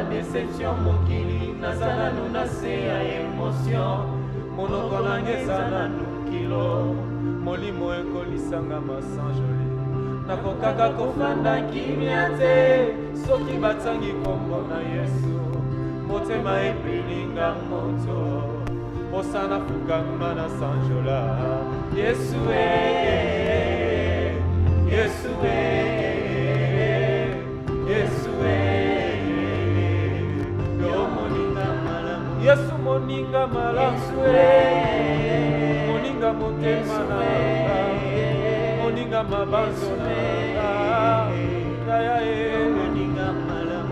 Déception mokili nazana nuna se ya émotion monoko nangezana nukilo molimo ekolisanga masanjoli nakokaka kofanda kimia te soki batsangi kombo na Yesu motema epelinga moto posana fukama na sanjola Yesu Yesu Yesu Yesu moninga malamu moninga motema nanga moninga mabanzo nanga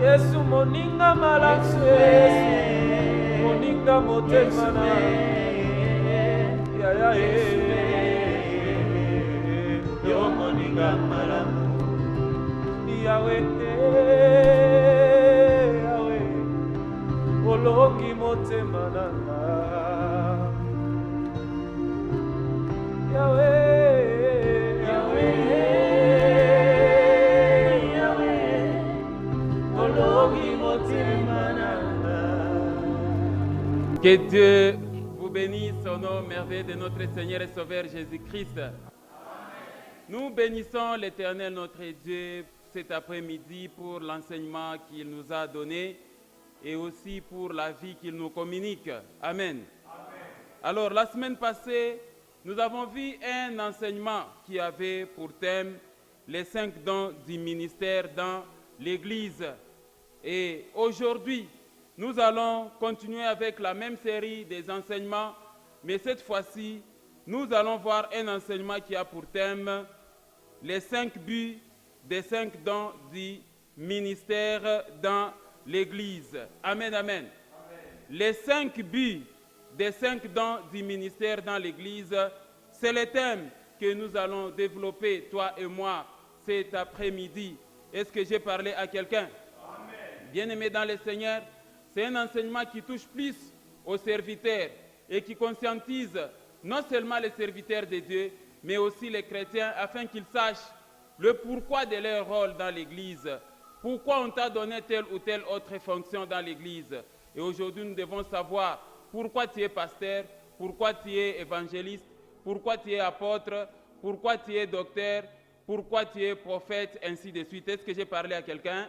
Yesu moninga malamu moninga motema nanga yo moninga malamu Yahweh Oloki motema nanga Yahweh Oloki motema nanga. Que Dieu vous bénisse au nom merveilleux de notre Seigneur et Sauveur Jésus-Christ. Nous bénissons l'Éternel notre Dieu cet après-midi pour l'enseignement qu'il nous a donné et aussi pour la vie qu'il nous communique. Amen. Alors, la semaine passée, nous avons vu un enseignement qui avait pour thème les 5 dons du ministère dans l'Église. Et aujourd'hui, nous allons continuer avec la même série des enseignements, mais cette fois-ci, nous allons voir un enseignement qui a pour thème les 5 buts des 5 dons du ministère dans l'Église. Amen, amen. Les 5 buts des 5 dons du ministère dans l'Église, c'est le thème que nous allons développer, toi et moi, cet après-midi. Est-ce que j'ai parlé à quelqu'un? Bien-aimé dans le Seigneur, c'est un enseignement qui touche plus aux serviteurs et qui conscientise non seulement les serviteurs de Dieu, mais aussi les chrétiens, afin qu'ils sachent le pourquoi de leur rôle dans l'Église. Pourquoi on t'a donné telle ou telle autre fonction dans l'Église? Et aujourd'hui, nous devons savoir pourquoi tu es pasteur, pourquoi tu es évangéliste, pourquoi tu es apôtre, pourquoi tu es docteur, pourquoi tu es prophète, ainsi de suite. Est-ce que j'ai parlé à quelqu'un?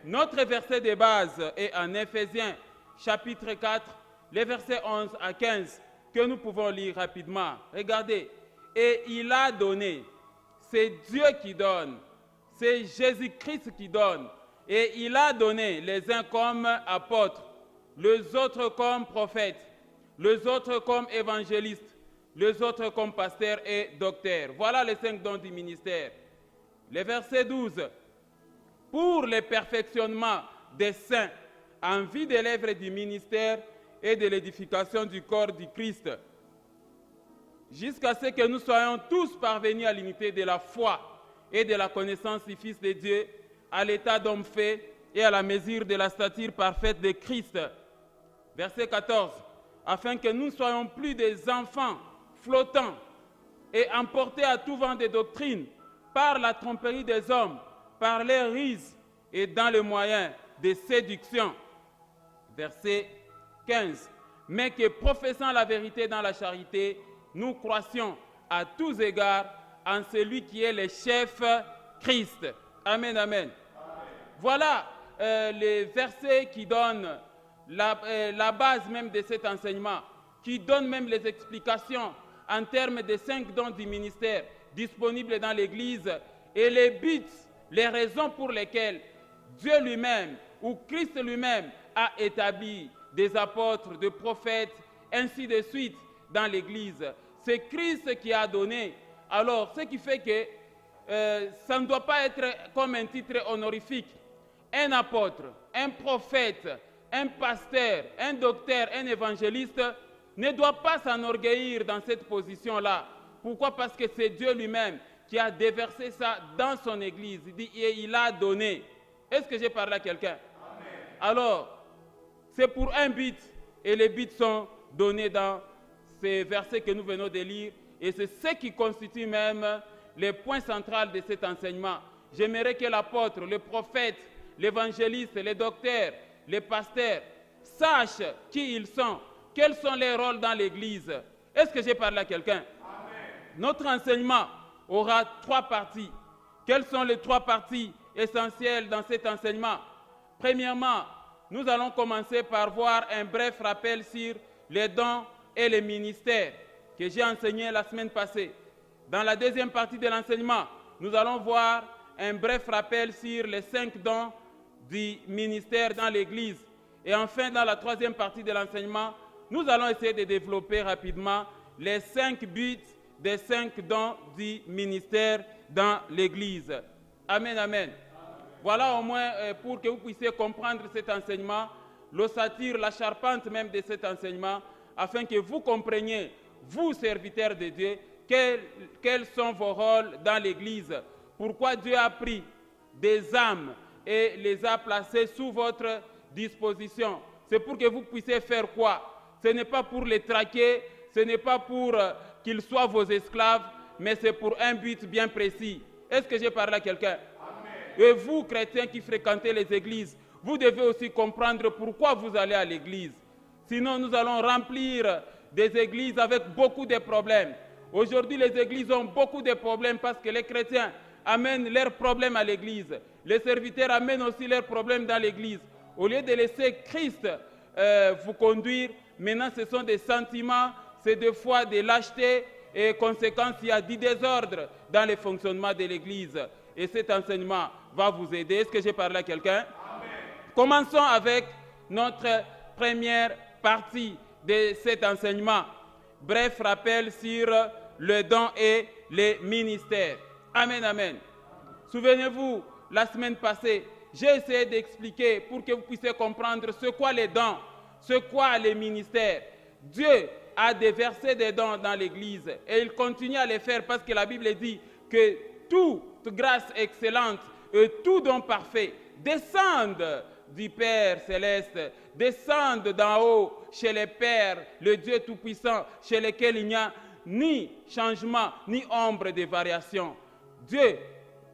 Notre verset de base est en Éphésiens, chapitre 4, les versets 11 à 15, que nous pouvons lire rapidement. Regardez. Et il a donné, c'est Dieu qui donne. C'est Jésus-Christ qui donne. Et il a donné les uns comme apôtres, les autres comme prophètes, les autres comme évangélistes, les autres comme pasteurs et docteurs. Voilà les 5 dons du ministère. Le verset 12. Pour le perfectionnement des saints en vue de l'œuvre du ministère et de l'édification du corps du Christ, jusqu'à ce que nous soyons tous parvenus à l'unité de la foi et de la connaissance du Fils de Dieu, à l'état d'homme fait et à la mesure de la stature parfaite de Christ. Verset 14. Afin que nous ne soyons plus des enfants flottants et emportés à tout vent de doctrine par la tromperie des hommes, par les ruses et dans les moyens de séduction Verset 15. Mais que professant la vérité dans la charité, nous croissions à tous égards en celui qui est le chef Christ. Amen, amen. Voilà les versets qui donnent la base même de cet enseignement, qui donnent même les explications en termes des 5 dons du ministère disponibles dans l'Église et les buts, les raisons pour lesquelles Dieu lui-même ou Christ lui-même a établi des apôtres, des prophètes, ainsi de suite dans l'Église. C'est Christ qui a donné. Alors, ce qui fait que ça ne doit pas être comme un titre honorifique. Un apôtre, un prophète, un pasteur, un docteur, un évangéliste ne doit pas s'enorgueillir dans cette position-là. Pourquoi? Parce que c'est Dieu lui-même qui a déversé ça dans son Église. Il dit, et il a donné. Est-ce que j'ai parlé à quelqu'un? Alors, c'est pour un but, et les buts sont donnés dans ces versets que nous venons de lire, et c'est ce qui constitue même les points centraux de cet enseignement. J'aimerais que l'apôtre, le prophète, l'évangéliste, les docteurs, les pasteurs sachent qui ils sont, quels sont les rôles dans l'Église. Est-ce que j'ai parlé à quelqu'un? Notre enseignement aura 3 parties. Quelles sont les 3 parties essentielles dans cet enseignement? Premièrement, nous allons commencer par voir un bref rappel sur les dons et les ministères que j'ai enseigné la semaine passée. Dans la deuxième partie de l'enseignement, nous allons voir un bref rappel sur les 5 dons du ministère dans l'Église. Et enfin, dans la troisième partie de l'enseignement, nous allons essayer de développer rapidement les 5 buts des 5 dons du ministère dans l'Église. Amen, amen. Voilà au moins pour que vous puissiez comprendre cet enseignement, l'ossature, la charpente même de cet enseignement, afin que vous compreniez, vous serviteurs de Dieu, quels sont vos rôles dans l'Église. Pourquoi Dieu a pris des âmes et les a placées sous votre disposition. C'est pour que vous puissiez faire quoi? Ce n'est pas pour les traquer, ce n'est pas pour qu'ils soient vos esclaves, mais c'est pour un but bien précis. Est-ce que j'ai parlé à quelqu'un? Et vous, chrétiens qui fréquentez les églises, vous devez aussi comprendre pourquoi vous allez à l'église. Sinon, nous allons remplir des églises avec beaucoup de problèmes. Aujourd'hui, les églises ont beaucoup de problèmes parce que les chrétiens amènent leurs problèmes à l'église. Les serviteurs amènent aussi leurs problèmes dans l'église. Au lieu de laisser Christ vous conduire, maintenant ce sont des sentiments, c'est des fois de lâcheté et conséquence, il y a du désordre dans le fonctionnement de l'église. Et cet enseignement va vous aider. Est-ce que j'ai parlé à quelqu'un? Commençons avec notre première partie de cet enseignement. Bref rappel sur le don et les ministères. Amen, amen. Souvenez-vous, la semaine passée, j'ai essayé d'expliquer pour que vous puissiez comprendre ce qu'est les dons, ce qu'est les ministères. Dieu a déversé des dons dans l'Église et il continue à les faire parce que la Bible dit que toute grâce excellente et tout don parfait descendent du Père céleste, descendent d'en haut chez les Pères, le Dieu Tout-Puissant, chez lequel il n'y a ni changement, ni ombre de variation. Dieu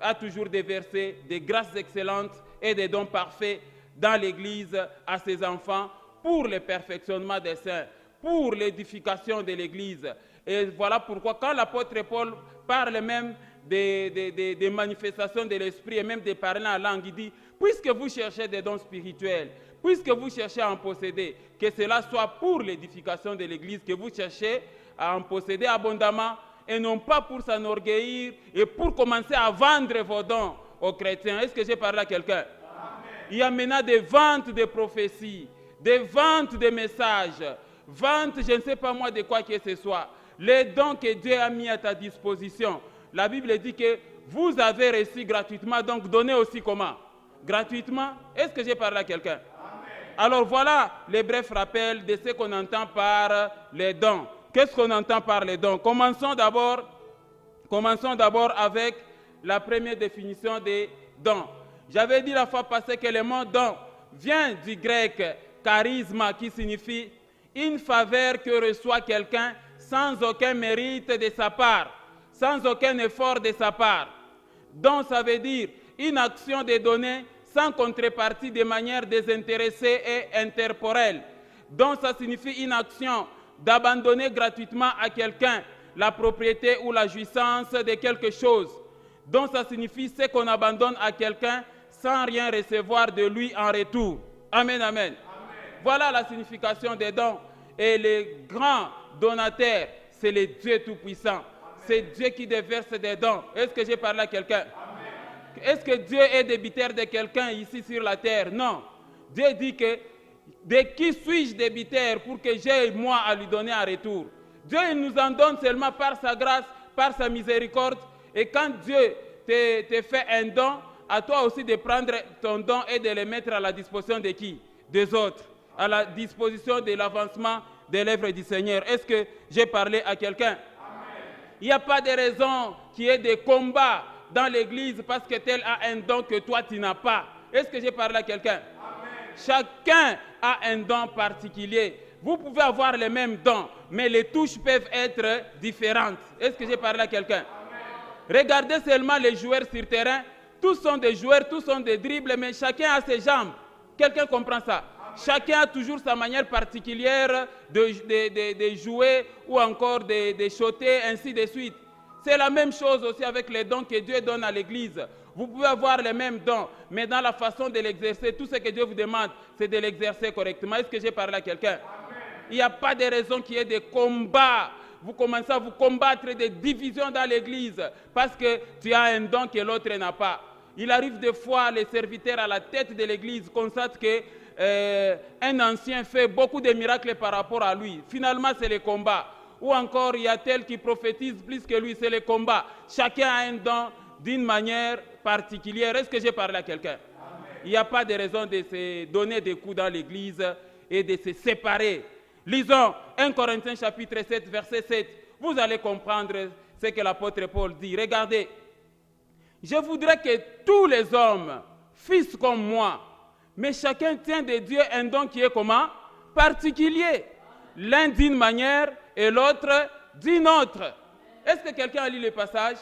a toujours déversé des grâces excellentes et des dons parfaits dans l'Église à ses enfants pour le perfectionnement des saints, pour l'édification de l'Église. Et voilà pourquoi quand l'apôtre Paul parle même des manifestations de l'Esprit et même des parler en langue, il dit, puisque vous cherchez des dons spirituels, puisque vous cherchez à en posséder, que cela soit pour l'édification de l'Église, que vous cherchez à en posséder abondamment, et non pas pour s'enorgueillir et pour commencer à vendre vos dons aux chrétiens. Est-ce que j'ai parlé à quelqu'un? Il y a maintenant des ventes de prophéties, des ventes de messages, ventes, je ne sais pas moi de quoi que ce soit. Les dons que Dieu a mis à ta disposition. La Bible dit que vous avez reçu gratuitement, donc donnez aussi comment? Gratuitement. Est-ce que j'ai parlé à quelqu'un? Alors voilà les brefs rappels de ce qu'on entend par les dons. Qu'est-ce qu'on entend par les dons? Commençons d'abord avec la première définition des dons. J'avais dit la fois passée que le mot don vient du grec charisma qui signifie une faveur que reçoit quelqu'un sans aucun mérite de sa part, sans aucun effort de sa part. Don, ça veut dire une action de donner sans contrepartie de manière désintéressée et intemporelle. Don, ça signifie une action d'abandonner gratuitement à quelqu'un la propriété ou la jouissance de quelque chose. Don, ça signifie ce qu'on abandonne à quelqu'un sans rien recevoir de lui en retour. Amen, amen. Voilà la signification des dons. Et les grands donateurs, c'est le Dieu Tout-Puissant. C'est Dieu qui déverse des dons. Est-ce que j'ai parlé à quelqu'un? Est-ce que Dieu est débitaire de quelqu'un ici sur la terre? Non. Dieu dit que de qui suis-je débitaire pour que j'aie moi à lui donner en retour? Dieu il nous en donne seulement par sa grâce, par sa miséricorde. Et quand Dieu te fait un don, à toi aussi de prendre ton don et de le mettre à la disposition de qui? Des autres. À la disposition de l'avancement de l'œuvre du Seigneur. Est-ce que j'ai parlé à quelqu'un? Il n'y a pas de raison qu'il y ait des combats dans l'église parce que tel a un don que toi tu n'as pas. Est-ce que j'ai parlé à quelqu'un? Chacun a un don particulier. Vous pouvez avoir les mêmes dons, mais les touches peuvent être différentes. Est-ce que j'ai parlé à quelqu'un? Regardez seulement les joueurs sur terrain. Tous sont des joueurs, tous sont des dribbles, mais chacun a ses jambes. Quelqu'un comprend ça? Chacun a toujours sa manière particulière de jouer ou encore de shotter, ainsi de suite. C'est la même chose aussi avec les dons que Dieu donne à l'église. Vous pouvez avoir les mêmes dons, mais dans la façon de l'exercer, tout ce que Dieu vous demande, c'est de l'exercer correctement. Est-ce que j'ai parlé à quelqu'un? Il n'y a pas de raison qu'il y ait des combats. Vous commencez à vous combattre des divisions dans l'église parce que tu as un don que l'autre n'a pas. Il arrive des fois, les serviteurs à la tête de l'église constatent qu'un ancien fait beaucoup de miracles par rapport à lui. Finalement, c'est le combat. Ou encore, il y a tel qui prophétise plus que lui, c'est le combat. Chacun a un don d'une manière particulière. Est-ce que j'ai parlé à quelqu'un? Il n'y a pas de raison de se donner des coups dans l'église et de se séparer. Lisons 1 Corinthiens chapitre 7, verset 7. Vous allez comprendre ce que l'apôtre Paul dit. Regardez. Je voudrais que tous les hommes fissent comme moi, mais chacun tient de Dieu un don qui est comment? Particulier. L'un d'une manière et l'autre d'une autre. Est-ce que quelqu'un a lu le passage?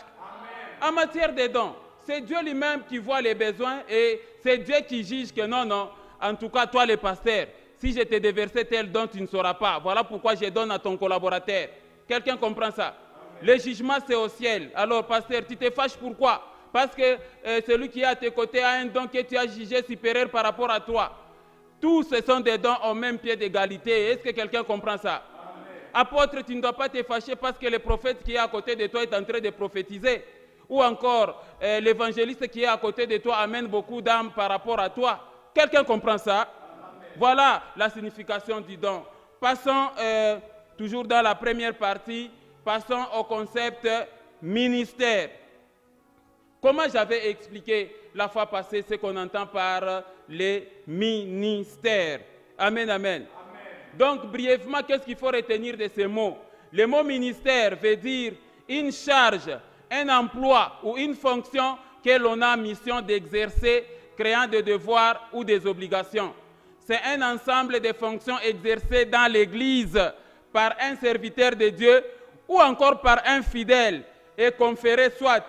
En matière de dons, c'est Dieu lui-même qui voit les besoins et c'est Dieu qui juge que non, en tout cas toi le pasteur, si je t'ai déversé tel don, tu ne sauras pas. Voilà pourquoi je donne à ton collaborateur. Quelqu'un comprend ça? Le jugement c'est au ciel. Alors pasteur, tu te fâches pourquoi? Parce que celui qui est à tes côtés a un don que tu as jugé supérieur par rapport à toi. Tous ce sont des dons au même pied d'égalité. Est-ce que quelqu'un comprend ça? Apôtre, tu ne dois pas te fâcher parce que le prophète qui est à côté de toi est en train de prophétiser. Ou encore, l'évangéliste qui est à côté de toi amène beaucoup d'âmes par rapport à toi. Quelqu'un comprend ça? Voilà la signification du don. Passons, toujours dans la première partie, passons au concept ministère. Comment j'avais expliqué la fois passée ce qu'on entend par les ministères? Amen, amen. Donc, brièvement, qu'est-ce qu'il faut retenir de ces mots? Le mot ministère veut dire une charge, un emploi ou une fonction que l'on a mission d'exercer, créant des devoirs ou des obligations. C'est un ensemble de fonctions exercées dans l'Église par un serviteur de Dieu ou encore par un fidèle et conférées soit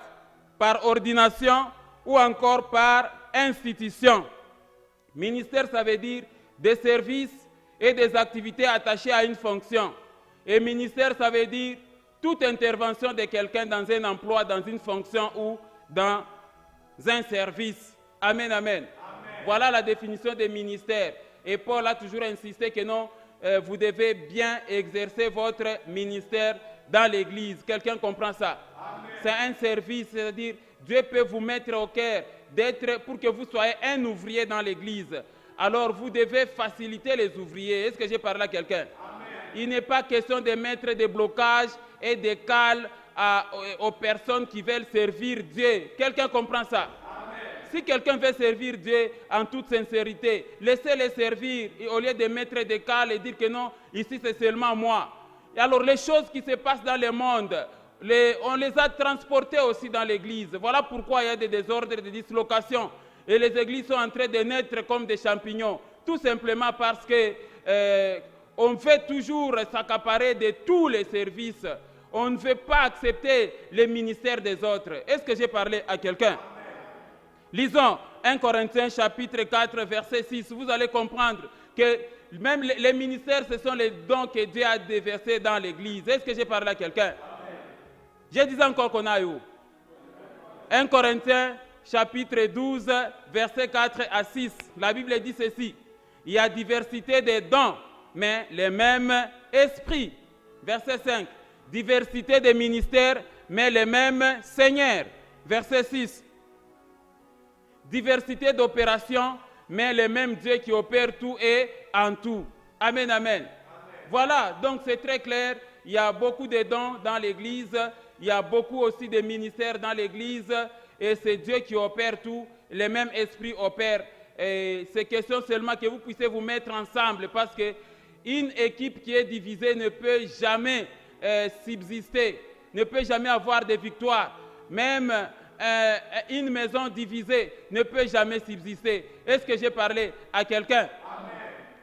par ordination ou encore par institution. Ministère, ça veut dire des services et des activités attachées à une fonction. Et ministère, ça veut dire toute intervention de quelqu'un dans un emploi, dans une fonction ou dans un service. Amen, amen. Voilà la définition des ministères. Et Paul a toujours insisté que non, vous devez bien exercer votre ministère dans l'Église. Quelqu'un comprend ça? C'est un service, c'est-à-dire Dieu peut vous mettre au cœur d'être pour que vous soyez un ouvrier dans l'Église. Alors vous devez faciliter les ouvriers. Est-ce que j'ai parlé à quelqu'un? Il n'est pas question de mettre des blocages et des cales aux personnes qui veulent servir Dieu. Quelqu'un comprend ça? Si quelqu'un veut servir Dieu en toute sincérité, laissez-les servir au lieu de mettre des cales et dire que non, ici c'est seulement moi. Et alors les choses qui se passent dans le monde, on les a transportées aussi dans l'église. Voilà pourquoi il y a des désordres, des dislocations. Et les églises sont en train de naître comme des champignons. Tout simplement parce que on veut toujours s'accaparer de tous les services. On ne veut pas accepter les ministères des autres. Est-ce que j'ai parlé à quelqu'un? Lisons 1 Corinthiens chapitre 4, verset 6, vous allez comprendre que même les ministères, ce sont les dons que Dieu a déversés dans l'Église. Est-ce que j'ai parlé à quelqu'un? Je disais encore qu'on a où? 1 Corinthiens chapitre 12, verset 4 à 6. La Bible dit ceci. Il y a diversité des dons, mais les mêmes esprits. Verset 5. Diversité des ministères, mais les mêmes seigneurs. Verset 6. Diversité d'opérations, mais le même Dieu qui opère tout et en tout. Amen, amen. Voilà, donc c'est très clair. Il y a beaucoup de dons dans l'Église. Il y a beaucoup aussi de ministères dans l'Église. Et c'est Dieu qui opère tout. Le même esprit opère. Et c'est question seulement que vous puissiez vous mettre ensemble. Parce qu'une équipe qui est divisée ne peut jamais subsister. Ne peut jamais avoir de victoire. Même une maison divisée ne peut jamais subsister. Est-ce que j'ai parlé à quelqu'un?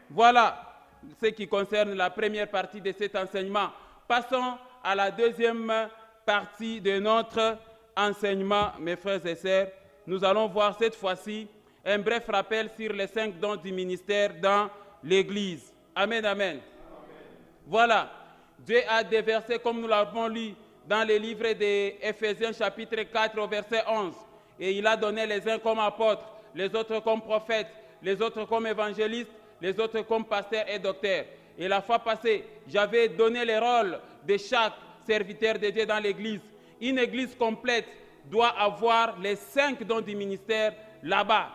Voilà ce qui concerne la première partie de cet enseignement. Passons à la deuxième partie de notre enseignement, mes frères et sœurs. Nous allons voir cette fois-ci un bref rappel sur les 5 dons du ministère dans l'Église. Amen, amen. Voilà, Dieu a déversé, comme nous l'avons lu dans le livre d'Éphésiens chapitre 4 au verset 11. Et il a donné les uns comme apôtres, les autres comme prophètes, les autres comme évangélistes, les autres comme pasteurs et docteurs. Et la fois passée, j'avais donné les rôles de chaque serviteur de Dieu dans l'Église. Une Église complète doit avoir les 5 dons du ministère là-bas.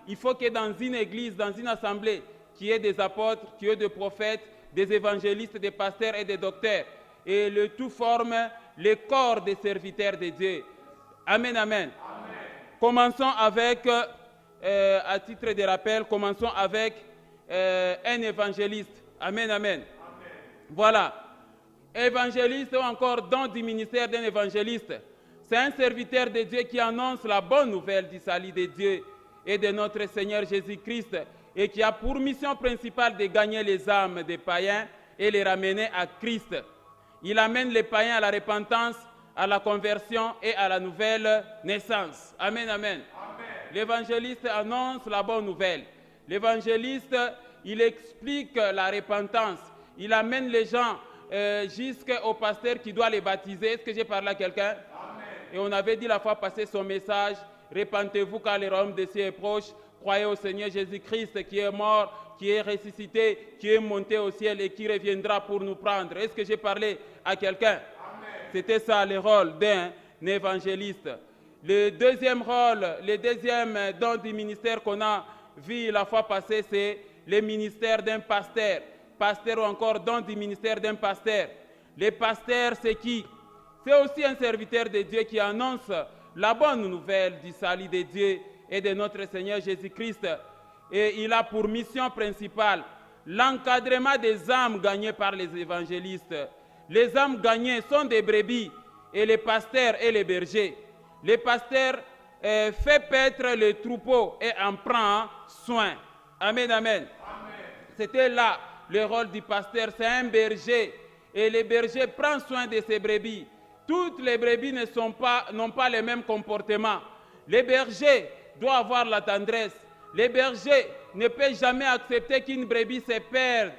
Il faut que dans une Église, dans une assemblée, qu'il y ait des apôtres, qu'il y ait des prophètes, des évangélistes, des pasteurs et des docteurs. Et le tout forme le corps des serviteurs de Dieu. Amen, amen. Commençons avec, à titre de rappel, commençons avec un évangéliste. Amen, amen. Voilà. Évangéliste ou encore don du ministère d'un évangéliste. C'est un serviteur de Dieu qui annonce la bonne nouvelle du salut de Dieu et de notre Seigneur Jésus-Christ et qui a pour mission principale de gagner les âmes des païens et les ramener à Christ. Il amène les païens à la repentance, à la conversion et à la nouvelle naissance. Amen, amen. L'évangéliste annonce la bonne nouvelle. L'évangéliste, il explique la repentance. Il amène les gens jusqu'au pasteur qui doit les baptiser. Est-ce que j'ai parlé à quelqu'un? Et on avait dit la fois passée son message, repentez-vous car le royaume des cieux est proche, croyez au Seigneur Jésus-Christ qui est mort, qui est ressuscité, qui est monté au ciel et qui reviendra pour nous prendre. Est-ce que j'ai parlé à quelqu'un? C'était ça le rôle d'un évangéliste. Le deuxième rôle, le deuxième don du ministère qu'on a vu la fois passée, c'est le ministère d'un pasteur. Pasteur ou encore don du ministère d'un pasteur. Le pasteur, c'est qui? C'est aussi un serviteur de Dieu qui annonce la bonne nouvelle du salut de Dieu et de notre Seigneur Jésus-Christ. Et il a pour mission principale l'encadrement des âmes gagnées par les évangélistes. Les âmes gagnées sont des brebis et les pasteurs et les bergers. Les pasteurs fait paître le troupeau et en prend soin. Amen, amen. C'était là le rôle du pasteur, c'est un berger. Et le berger prend soin de ses brebis. Toutes les brebis n'ont pas le même comportement. Les bergers doivent avoir la tendresse. Les bergers ne peuvent jamais accepter qu'une brebis se perde.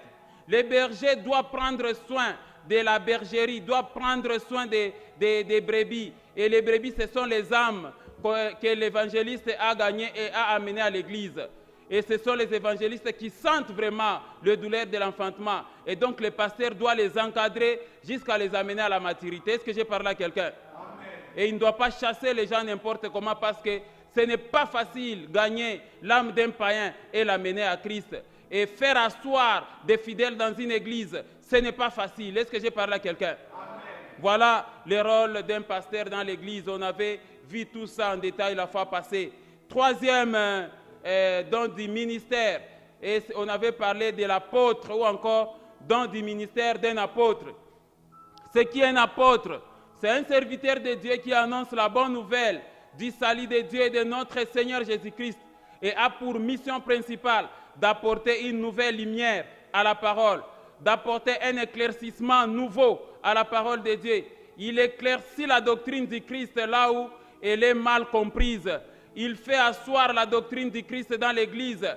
Les bergers doivent prendre soin de la bergerie, doivent prendre soin des brebis. Et les brebis, ce sont les âmes que l'évangéliste a gagnées et a amenées à l'église. Et ce sont les évangélistes qui sentent vraiment le douleur de l'enfantement. Et donc le pasteur doit les encadrer jusqu'à les amener à la maturité. Est-ce que j'ai parlé à quelqu'un? Et il ne doit pas chasser les gens n'importe comment parce que ce n'est pas facile de gagner l'âme d'un païen et l'amener à Christ. Et faire asseoir des fidèles dans une église, ce n'est pas facile. Est-ce que j'ai parlé à quelqu'un? Voilà le rôle d'un pasteur dans l'église. On avait vu tout ça en détail la fois passée. Troisième don du ministère, et on avait parlé de l'apôtre ou encore don du ministère d'un apôtre. Ce qui est un apôtre, c'est un serviteur de Dieu qui annonce la bonne nouvelle du salut de Dieu et de notre Seigneur Jésus-Christ et a pour mission principale d'apporter une nouvelle lumière à la parole, d'apporter un éclaircissement nouveau à la parole de Dieu. Il éclaircit la doctrine du Christ là où elle est mal comprise. il fait asseoir la doctrine du Christ dans l'Église.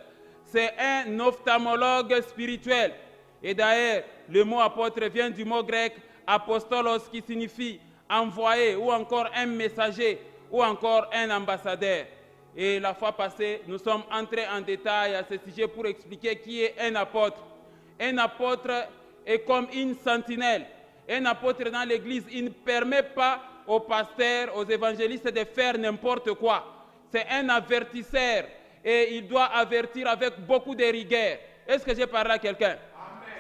C'est un ophtalmologue spirituel. Et d'ailleurs, le mot apôtre vient du mot grec apostolos qui signifie envoyé ou encore un messager ou encore un ambassadeur. Et la fois passée, nous sommes entrés en détail à ce sujet pour expliquer qui est un apôtre. Un apôtre est comme une sentinelle. Un apôtre dans l'Église, il ne permet pas aux pasteurs, aux évangélistes de faire n'importe quoi. C'est un avertisseur et il doit avertir avec beaucoup de rigueur. Est-ce que j'ai parlé à quelqu'un?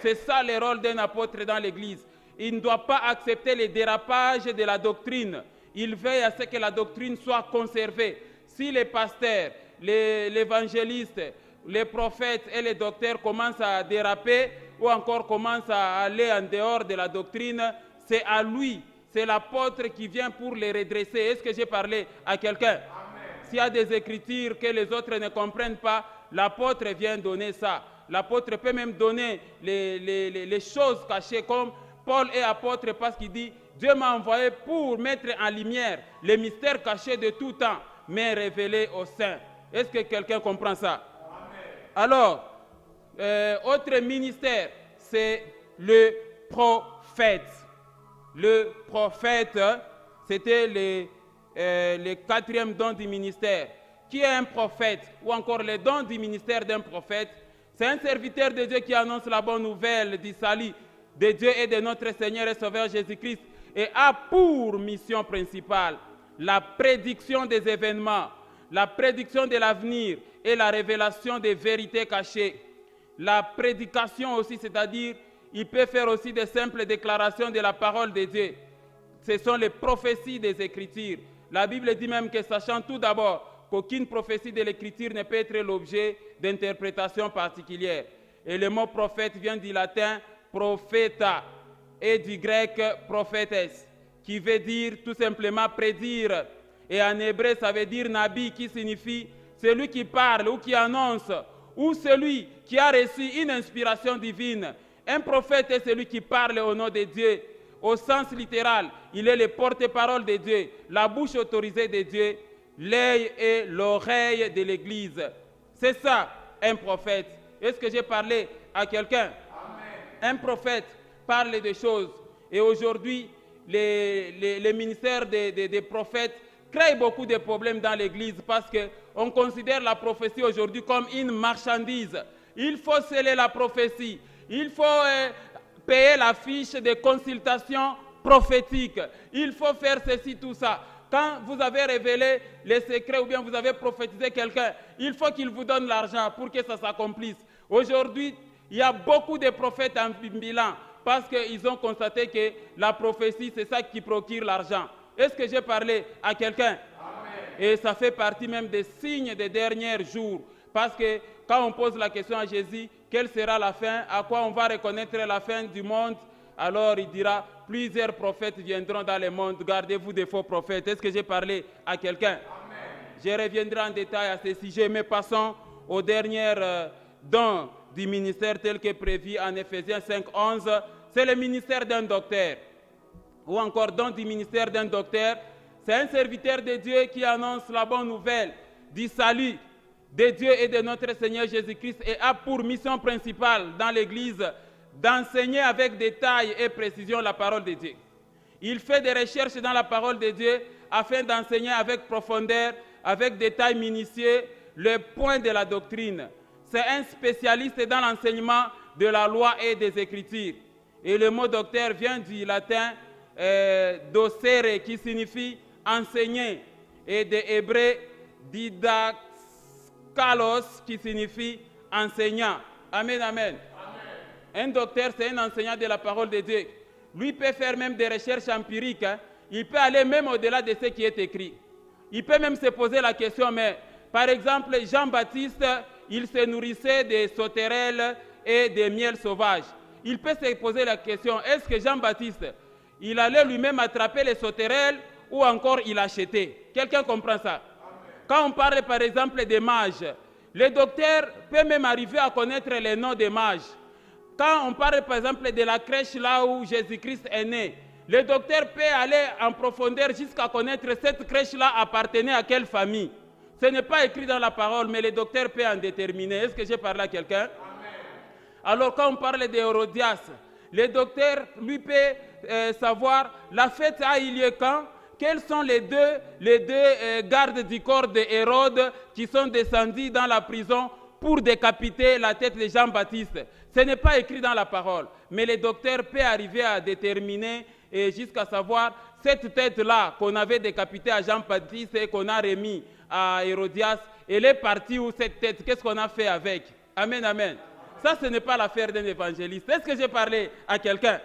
C'est ça le rôle d'un apôtre dans l'Église. Il ne doit pas accepter les dérapages de la doctrine. Il veille à ce que la doctrine soit conservée. Si les pasteurs, les évangélistes, les prophètes et les docteurs commencent à déraper ou encore commencent à aller en dehors de la doctrine, c'est à lui, c'est l'apôtre qui vient pour les redresser. Est-ce que j'ai parlé à quelqu'un? S'il y a des écritures que les autres ne comprennent pas, l'apôtre vient donner ça. L'apôtre peut même donner les choses cachées, comme Paul est apôtre parce qu'il dit « Dieu m'a envoyé pour mettre en lumière les mystères cachés de tout temps, mais révélés aux saints. » Est-ce que quelqu'un comprend ça? Amen. Alors, autre ministère, c'est le prophète. Le prophète, c'était le quatrième don du ministère. Qui est un prophète? Ou encore le don du ministère d'un prophète? C'est un serviteur de Dieu qui annonce la bonne nouvelle du salut de Dieu et de notre Seigneur et Sauveur Jésus-Christ et a pour mission principale la prédiction des événements, la prédiction de l'avenir et la révélation des vérités cachées. La prédication aussi, c'est-à-dire, il peut faire aussi de simples déclarations de la parole de Dieu. Ce sont les prophéties des Écritures. La Bible dit même que, sachant tout d'abord qu'aucune prophétie de l'Écriture ne peut être l'objet d'interprétation particulière. Et le mot prophète vient du latin propheta et du grec prophétesse, qui veut dire tout simplement prédire. Et en hébreu, ça veut dire nabi, qui signifie celui qui parle ou qui annonce, ou celui qui a reçu une inspiration divine. Un prophète est celui qui parle au nom de Dieu. Au sens littéral, il est le porte-parole de Dieu, la bouche autorisée de Dieu, l'œil et l'oreille de l'Église. C'est ça, un prophète. Est-ce que j'ai parlé à quelqu'un? Un prophète parle des choses. Et aujourd'hui, les ministères des prophètes créent beaucoup de problèmes dans l'Église parce qu'on considère la prophétie aujourd'hui comme une marchandise. Il faut sceller la prophétie. Il faut payer la fiche de consultation prophétique. Il faut faire ceci, tout ça. Quand vous avez révélé les secrets ou bien vous avez prophétisé quelqu'un, il faut qu'il vous donne l'argent pour que ça s'accomplisse. Aujourd'hui, il y a beaucoup de prophètes en bilan parce qu'ils ont constaté que la prophétie, c'est ça qui procure l'argent. Est-ce que j'ai parlé à quelqu'un? Et ça fait partie même des signes des derniers jours. Parce que quand on pose la question à Jésus, quelle sera la fin? À quoi on va reconnaître la fin du monde? Alors il dira, plusieurs prophètes viendront dans le monde, gardez-vous des faux prophètes. Est-ce que j'ai parlé à quelqu'un? Je reviendrai en détail à ce sujet, mais passons aux dernières dons du ministère tel que prévu en Éphésiens 5:11. C'est le ministère d'un docteur, ou encore don du ministère d'un docteur. C'est un serviteur de Dieu qui annonce la bonne nouvelle du salut de Dieu et de notre Seigneur Jésus-Christ et a pour mission principale dans l'Église d'enseigner avec détail et précision la parole de Dieu. Il fait des recherches dans la parole de Dieu afin d'enseigner avec profondeur, avec détail minutieux, le point de la doctrine. C'est un spécialiste dans l'enseignement de la loi et des Écritures. Et le mot docteur vient du latin docere, qui signifie enseigner, et de hébreu didaskalos, qui signifie enseignant. Amen, amen. Un docteur, c'est un enseignant de la parole de Dieu. Lui peut faire même des recherches empiriques. Il peut aller même au-delà de ce qui est écrit. Il peut même se poser la question, mais par exemple, Jean-Baptiste, il se nourrissait des sauterelles et des miels sauvages. Il peut se poser la question, est-ce que Jean-Baptiste, il allait lui-même attraper les sauterelles ou encore il achetait? Quelqu'un comprend ça? Quand on parle par exemple des mages, le docteur peut même arriver à connaître les noms des mages. Quand on parle par exemple de la crèche là où Jésus-Christ est né, le docteur peut aller en profondeur jusqu'à connaître cette crèche là appartenait à quelle famille. Ce n'est pas écrit dans la parole, mais le docteur peut en déterminer. Est-ce que j'ai parlé à quelqu'un? Alors quand on parle d'Hérodias, le docteur lui peut savoir la fête a eu lieu quand, quels sont les deux gardes du corps d'Hérode qui sont descendus dans la prison pour décapiter la tête de Jean-Baptiste. Ce n'est pas écrit dans la parole, mais le docteur peut arriver à déterminer et jusqu'à savoir cette tête-là qu'on avait décapitée à Jean-Baptiste et qu'on a remis à Hérodias, elle est partie où cette tête, qu'est-ce qu'on a fait avec? Amen, amen. Ça, ce n'est pas l'affaire d'un évangéliste. Est-ce que j'ai parlé à quelqu'un?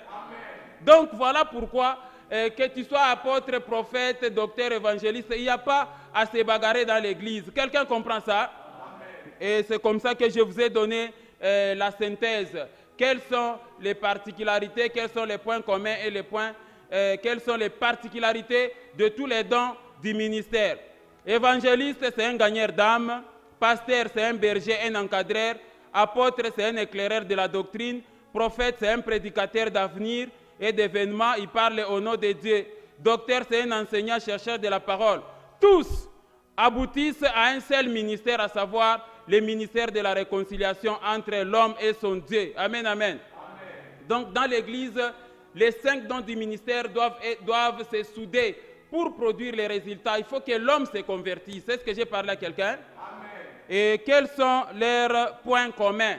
Donc, voilà pourquoi, que tu sois apôtre, prophète, docteur, évangéliste, il n'y a pas à se bagarrer dans l'église. Quelqu'un comprend ça? Amen. Et c'est comme ça que je vous ai donné la synthèse. Quelles sont les particularités, quels sont les points communs et les points, quelles sont les particularités de tous les dons du ministère. Évangéliste, c'est un gagneur d'âme. Pasteur, c'est un berger, un encadreur. Apôtre, c'est un éclaireur de la doctrine. Prophète, c'est un prédicateur d'avenir et d'événements. Il parle au nom de Dieu. Docteur, c'est un enseignant, chercheur de la parole. Tous aboutissent à un seul ministère, à savoir le ministère de la réconciliation entre l'homme et son Dieu. Amen, amen. Donc, dans l'Église, les 5 dons du ministère doivent se souder pour produire les résultats. Il faut que l'homme se convertisse. Est-ce que j'ai parlé à quelqu'un? Et quels sont leurs points communs?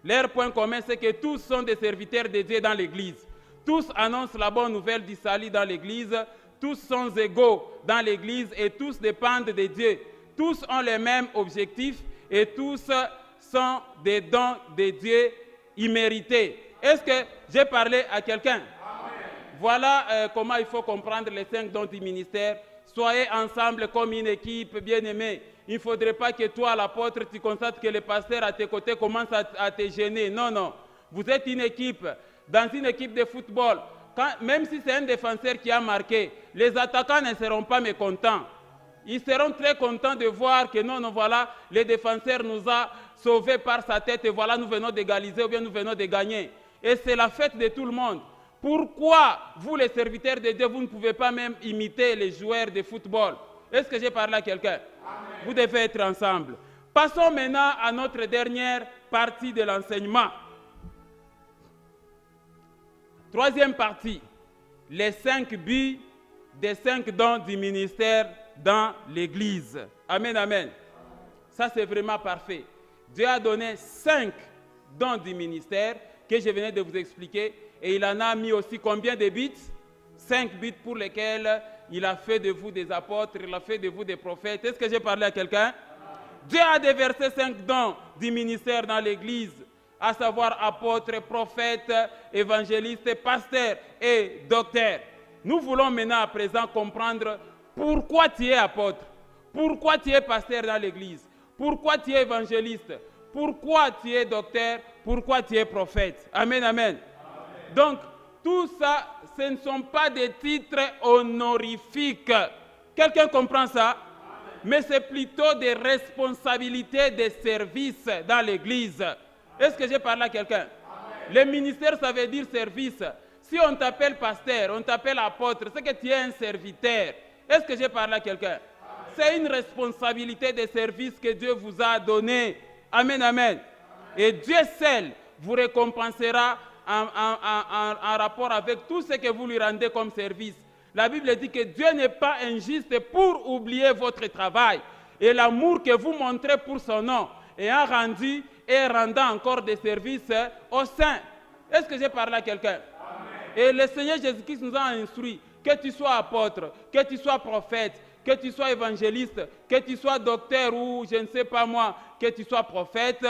Leurs points communs, c'est que tous sont des serviteurs de Dieu dans l'Église. Tous annoncent la bonne nouvelle du salut dans l'Église. Tous sont égaux dans l'Église et tous dépendent de Dieu. Tous ont les mêmes objectifs et tous sont des dons de Dieu immérités. Est-ce que j'ai parlé à quelqu'un? Voilà comment il faut comprendre les 5 dons du ministère. Soyez ensemble comme une équipe bien-aimée. Il ne faudrait pas que toi, l'apôtre, tu constates que le pasteur à tes côtés commence à te gêner. Non, non. Vous êtes une équipe. Dans une équipe de football, même si c'est un défenseur qui a marqué, les attaquants ne seront pas mécontents. Ils seront très contents de voir que non, voilà, le défenseur nous a sauvés par sa tête et voilà, nous venons d'égaliser ou bien nous venons de gagner. Et c'est la fête de tout le monde. Pourquoi, vous les serviteurs de Dieu, vous ne pouvez pas même imiter les joueurs de football? Est-ce que j'ai parlé à quelqu'un? Vous devez être ensemble. Passons maintenant à notre dernière partie de l'enseignement. Troisième partie, les 5 buts des 5 dons du ministère dans l'Église. Amen, amen. Ça, c'est vraiment parfait. Dieu a donné 5 dons du ministère que je venais de vous expliquer. Et il en a mis aussi combien de buts? 5 buts pour lesquels il a fait de vous des apôtres, il a fait de vous des prophètes. Est-ce que j'ai parlé à quelqu'un? Dieu a déversé 5 dons du ministère dans l'Église, à savoir apôtres, prophètes, évangélistes, pasteurs et docteurs. Nous voulons maintenant à présent comprendre pourquoi tu es apôtre, pourquoi tu es pasteur dans l'Église, pourquoi tu es évangéliste, pourquoi tu es docteur, pourquoi tu es prophète. Amen, amen. Donc, tout ça, ce ne sont pas des titres honorifiques. Quelqu'un comprend ça? Mais c'est plutôt des responsabilités de service dans l'Église. Est-ce que j'ai parlé à quelqu'un? Le ministère, ça veut dire service. Si on t'appelle pasteur, on t'appelle apôtre, c'est que tu es un serviteur. Est-ce que j'ai parlé à quelqu'un? C'est une responsabilité de service que Dieu vous a donnée. Amen, amen. Et Dieu seul vous récompensera en rapport avec tout ce que vous lui rendez comme service. La Bible dit que Dieu n'est pas injuste pour oublier votre travail et l'amour que vous montrez pour son nom, ayant rendu et rendant encore des services aux saints. Est-ce que j'ai parlé à quelqu'un? Et le Seigneur Jésus-Christ nous a instruit, que tu sois apôtre, que tu sois prophète, que tu sois évangéliste, que tu sois docteur ou je ne sais pas moi, que tu sois prophète,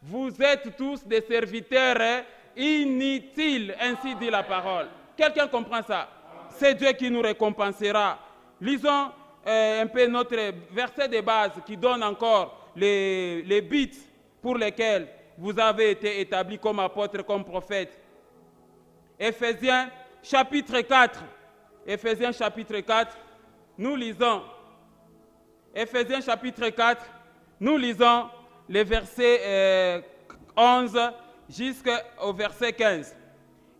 vous êtes tous des serviteurs inutiles, ainsi dit la parole. Quelqu'un comprend ça? C'est Dieu qui nous récompensera. Lisons un peu notre verset de base qui donne encore les buts pour lesquels vous avez été établis comme apôtre, comme prophète. Éphésiens chapitre 4. Éphésiens chapitre 4, nous lisons. Éphésiens chapitre 4, nous lisons les versets 11 jusqu'au verset 15.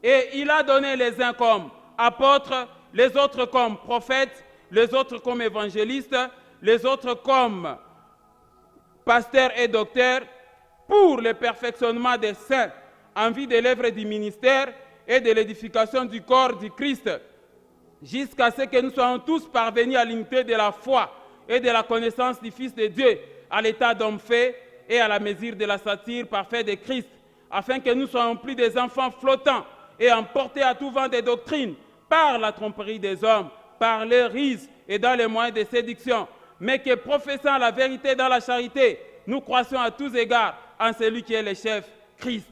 Et il a donné les uns comme apôtres, les autres comme prophètes, les autres comme évangélistes, les autres comme pasteurs et docteurs pour le perfectionnement des saints en vue de l'œuvre du ministère et de l'édification du corps du Christ, jusqu'à ce que nous soyons tous parvenus à l'unité de la foi et de la connaissance du Fils de Dieu, à l'état d'homme fait et à la mesure de la stature parfaite de Christ, afin que nous soyons plus des enfants flottants et emportés à tout vent des doctrines par la tromperie des hommes, par leur ruse et dans les moyens de séduction, mais que professant la vérité dans la charité, nous croissions à tous égards en celui qui est le chef, Christ.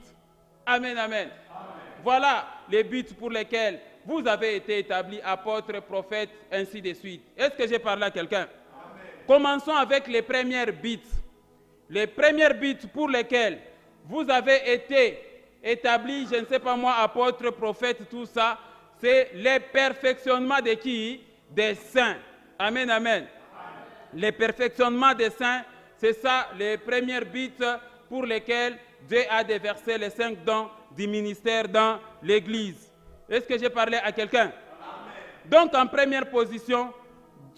Amen, amen. Voilà les buts pour lesquels vous avez été établis apôtres, prophètes, ainsi de suite. Est-ce que j'ai parlé à quelqu'un? Commençons avec les premières buts. Les premières buts pour lesquelles vous avez été établis, je ne sais pas moi, apôtres, prophètes, tout ça, c'est le perfectionnement de qui? Des saints. Amen, amen. Le perfectionnement des saints, c'est ça les premières buts pour lesquelles Dieu a déversé les 5 dons du ministère dans l'Église. Est-ce que j'ai parlé à quelqu'un? Donc, en première position,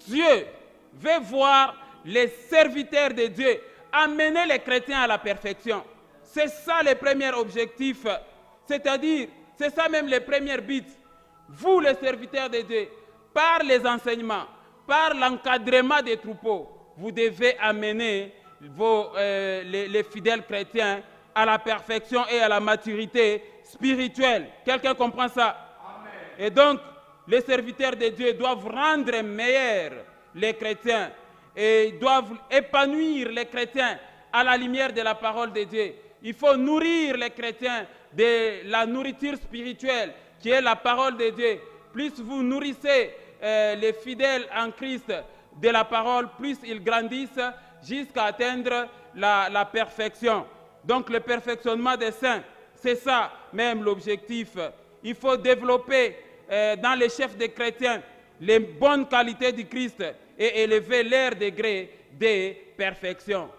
Dieu veut voir les serviteurs de Dieu amener les chrétiens à la perfection. C'est ça le premier objectif. C'est-à-dire, c'est ça même les premiers buts. Vous, les serviteurs de Dieu, par les enseignements, par l'encadrement des troupeaux, vous devez amener les fidèles chrétiens à la perfection et à la maturité spirituelle. Quelqu'un comprend ça? Amen. Et donc, les serviteurs de Dieu doivent rendre meilleurs les chrétiens et doivent épanouir les chrétiens à la lumière de la parole de Dieu. Il faut nourrir les chrétiens de la nourriture spirituelle qui est la parole de Dieu. Plus vous nourrissez les fidèles en Christ de la parole, plus ils grandissent jusqu'à atteindre la perfection. Donc le perfectionnement des saints, c'est ça même l'objectif. Il faut développer dans les chefs des chrétiens les bonnes qualités du Christ et élever leur degré de perfection.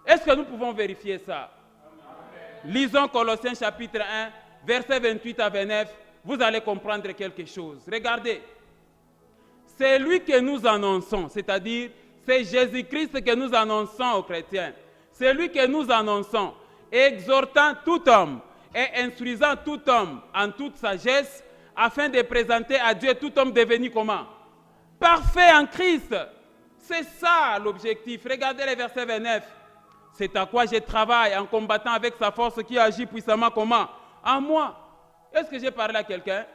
Est-ce que nous pouvons vérifier ça? Amen. Lisons Colossiens chapitre 1, versets 28 à 29. Vous allez comprendre quelque chose. Regardez. C'est lui que nous annonçons, c'est-à-dire c'est Jésus-Christ que nous annonçons aux chrétiens. C'est lui que nous annonçons, exhortant tout homme et instruisant tout homme en toute sagesse, afin de présenter à Dieu tout homme devenu comment? Parfait en Christ. C'est ça l'objectif. Regardez le verset 29. C'est à quoi je travaille en combattant avec sa force qui agit puissamment comment? En moi. Est-ce que j'ai parlé à quelqu'un?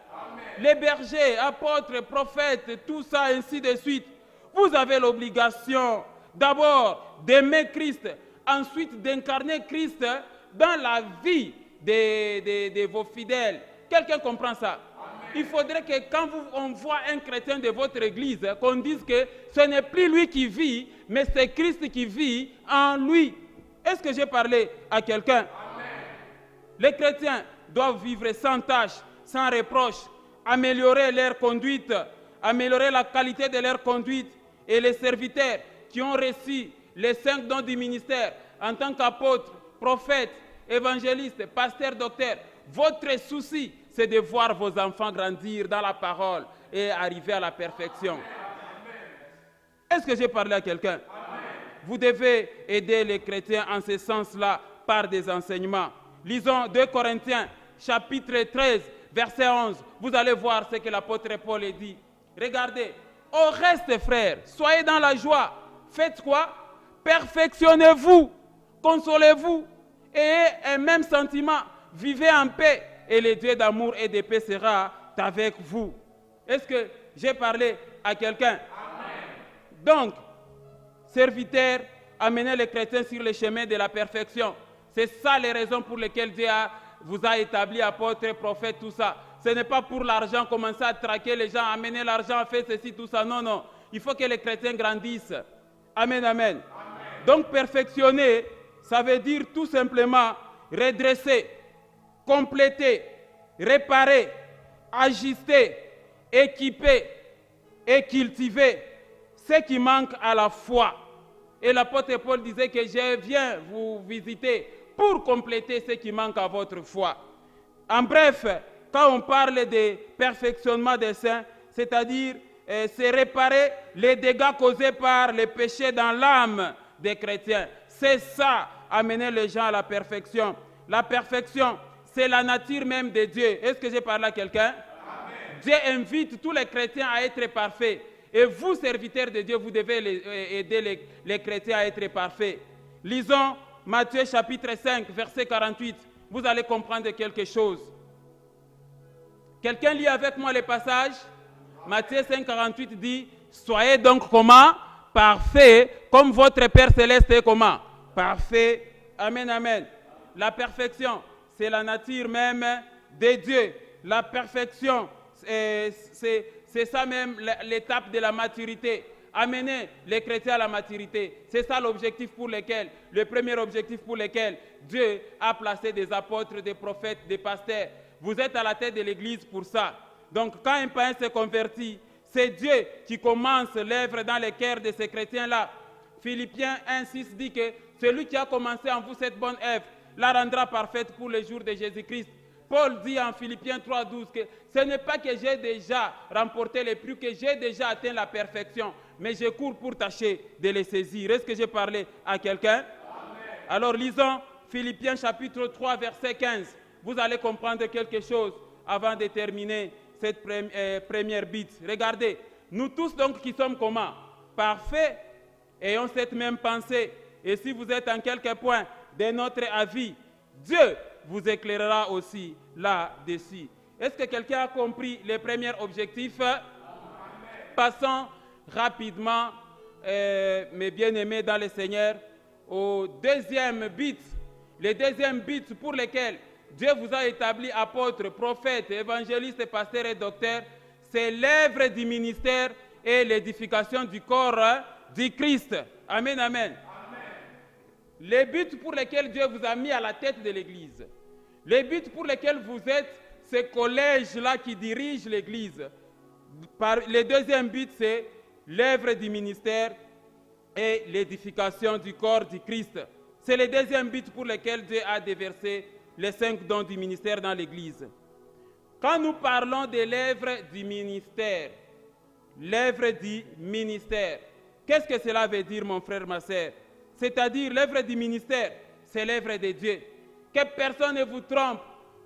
Les bergers, apôtres, prophètes, tout ça, ainsi de suite. Vous avez l'obligation d'abord d'aimer Christ, ensuite d'incarner Christ dans la vie de vos fidèles. Quelqu'un comprend ça? Il faudrait que quand on voit un chrétien de votre église, qu'on dise que ce n'est plus lui qui vit, mais c'est Christ qui vit en lui. Est-ce que j'ai parlé à quelqu'un? Les chrétiens doivent vivre sans tâche, sans reproche, améliorer leur conduite, améliorer la qualité de leur conduite. Et les serviteurs qui ont reçu les 5 dons du ministère en tant qu'apôtres, prophètes, évangélistes, pasteurs, docteurs, votre souci, c'est de voir vos enfants grandir dans la parole et arriver à la perfection. Est-ce que j'ai parlé à quelqu'un? Vous devez aider les chrétiens en ce sens-là par des enseignements. Lisons 2 Corinthiens, chapitre 13, verset 11. Vous allez voir ce que l'apôtre Paul dit. Regardez. Au reste, frères, soyez dans la joie. Faites quoi? Perfectionnez-vous, consolez-vous, ayez un même sentiment, vivez en paix, et le Dieu d'amour et de paix sera avec vous. Est-ce que j'ai parlé à quelqu'un? Donc, serviteurs, amenez les chrétiens sur le chemin de la perfection. C'est ça les raisons pour lesquelles Dieu vous a établi apôtres, prophètes, tout ça. Ce n'est pas pour l'argent, commencer à traquer les gens, amener l'argent, faire ceci, tout ça. Non, non. Il faut que les chrétiens grandissent. Amen, amen. Donc, perfectionner, ça veut dire tout simplement redresser, compléter, réparer, ajuster, équiper et cultiver ce qui manque à la foi. Et l'apôtre Paul disait que je viens vous visiter pour compléter ce qui manque à votre foi. En bref, quand on parle de perfectionnement des saints, c'est-à-dire c'est réparer les dégâts causés par les péchés dans l'âme des chrétiens. C'est ça, amener les gens à la perfection. La perfection, c'est la nature même de Dieu. Est-ce que j'ai parlé à quelqu'un? Amen. Dieu invite tous les chrétiens à être parfaits. Et vous, serviteurs de Dieu, vous devez aider les chrétiens à être parfaits. Lisons Matthieu chapitre 5, verset 48. Vous allez comprendre quelque chose. Quelqu'un lit avec moi le passage? Matthieu 5, 48 dit, soyez donc comment? Parfaits, comme votre Père Céleste est comment? Parfait. Amen, amen. La perfection, c'est la nature même de Dieu. La perfection, c'est ça même l'étape de la maturité. Amener les chrétiens à la maturité. C'est ça l'objectif pour lequel, le premier objectif pour lequel Dieu a placé des apôtres, des prophètes, des pasteurs. Vous êtes à la tête de l'Église pour ça. Donc quand un païen se convertit, c'est Dieu qui commence l'œuvre dans les cœurs de ces chrétiens-là. Philippiens 1,6 dit que celui qui a commencé en vous cette bonne œuvre la rendra parfaite pour le jour de Jésus-Christ. Paul dit en Philippiens 3,12 que ce n'est pas que j'ai déjà remporté les prix, que j'ai déjà atteint la perfection, mais je cours pour tâcher de les saisir. Est-ce que j'ai parlé à quelqu'un? Alors lisons Philippiens chapitre 3, verset 15. Vous allez comprendre quelque chose avant de terminer cette première bite. Regardez, nous tous donc qui sommes comment? Parfaits, ayons cette même pensée. Et si vous êtes en quelque point de notre avis, Dieu vous éclairera aussi là-dessus. Est-ce que quelqu'un a compris les premiers objectifs? Passons rapidement, mes bien-aimés dans le Seigneur, au deuxième but. Le deuxième but pour lequel Dieu vous a établi apôtres, prophètes, évangélistes, pasteurs et docteurs, c'est l'œuvre du ministère et l'édification du corps du Christ. Amen, amen. Les buts pour lesquels Dieu vous a mis à la tête de l'Église, les buts pour lesquels vous êtes, ces collèges-là qui dirigent l'Église. Le deuxième but, c'est l'œuvre du ministère et l'édification du corps du Christ. C'est le deuxième but pour lequel Dieu a déversé les 5 dons du ministère dans l'Église. Quand nous parlons de l'œuvre du ministère, qu'est-ce que cela veut dire, mon frère, ma sœur? C'est-à-dire, l'œuvre du ministère, c'est l'œuvre de Dieu. Que personne ne vous trompe.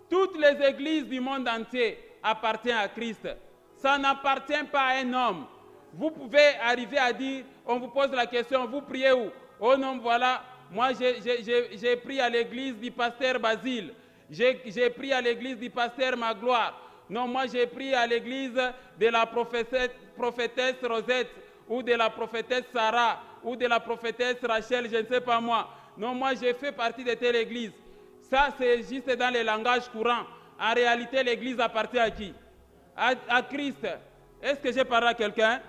Toutes les églises du monde entier appartiennent à Christ. Ça n'appartient pas à un homme. Vous pouvez arriver à dire, on vous pose la question, vous priez où? Oh non, voilà, moi j'ai prié à l'église du pasteur Basile. J'ai prié à l'église du pasteur Magloire. Non, moi j'ai prié à l'église de la prophétesse Rosette, ou de la prophétesse Sarah, ou de la prophétesse Rachel, je ne sais pas moi. Non, moi j'ai fait partie de telle église. Ça, c'est juste dans les langages courants. En réalité, l'église appartient à qui? À Christ. Est-ce que j'ai parlé à quelqu'un?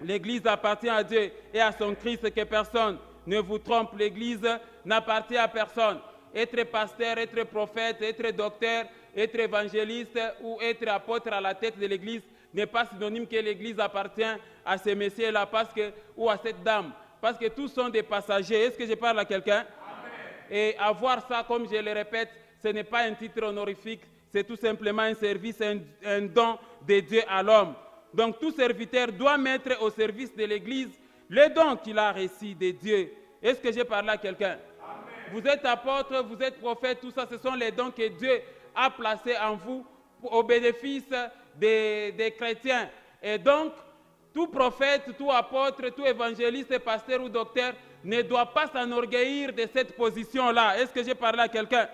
L'église appartient à Dieu et à son Christ, que personne ne vous trompe. L'église n'appartient à personne. Être pasteur, être prophète, être docteur, être évangéliste ou être apôtre à la tête de l'église n'est pas synonyme que l'église appartient à ces messieurs-là ou à cette dame. Parce que tous sont des passagers. Est-ce que je parle à quelqu'un? Et avoir ça, comme je le répète, ce n'est pas un titre honorifique, c'est tout simplement un service, un don de Dieu à l'homme. Donc tout serviteur doit mettre au service de l'Église les dons qu'il a reçus de Dieu. Est-ce que j'ai parlé à quelqu'un? Vous êtes apôtre, vous êtes prophète, tout ça, ce sont les dons que Dieu a placés en vous au bénéfice des chrétiens. Et donc, tout prophète, tout apôtre, tout évangéliste, pasteur ou docteur ne doit pas s'enorgueillir de cette position-là. Est-ce que j'ai parlé à quelqu'un?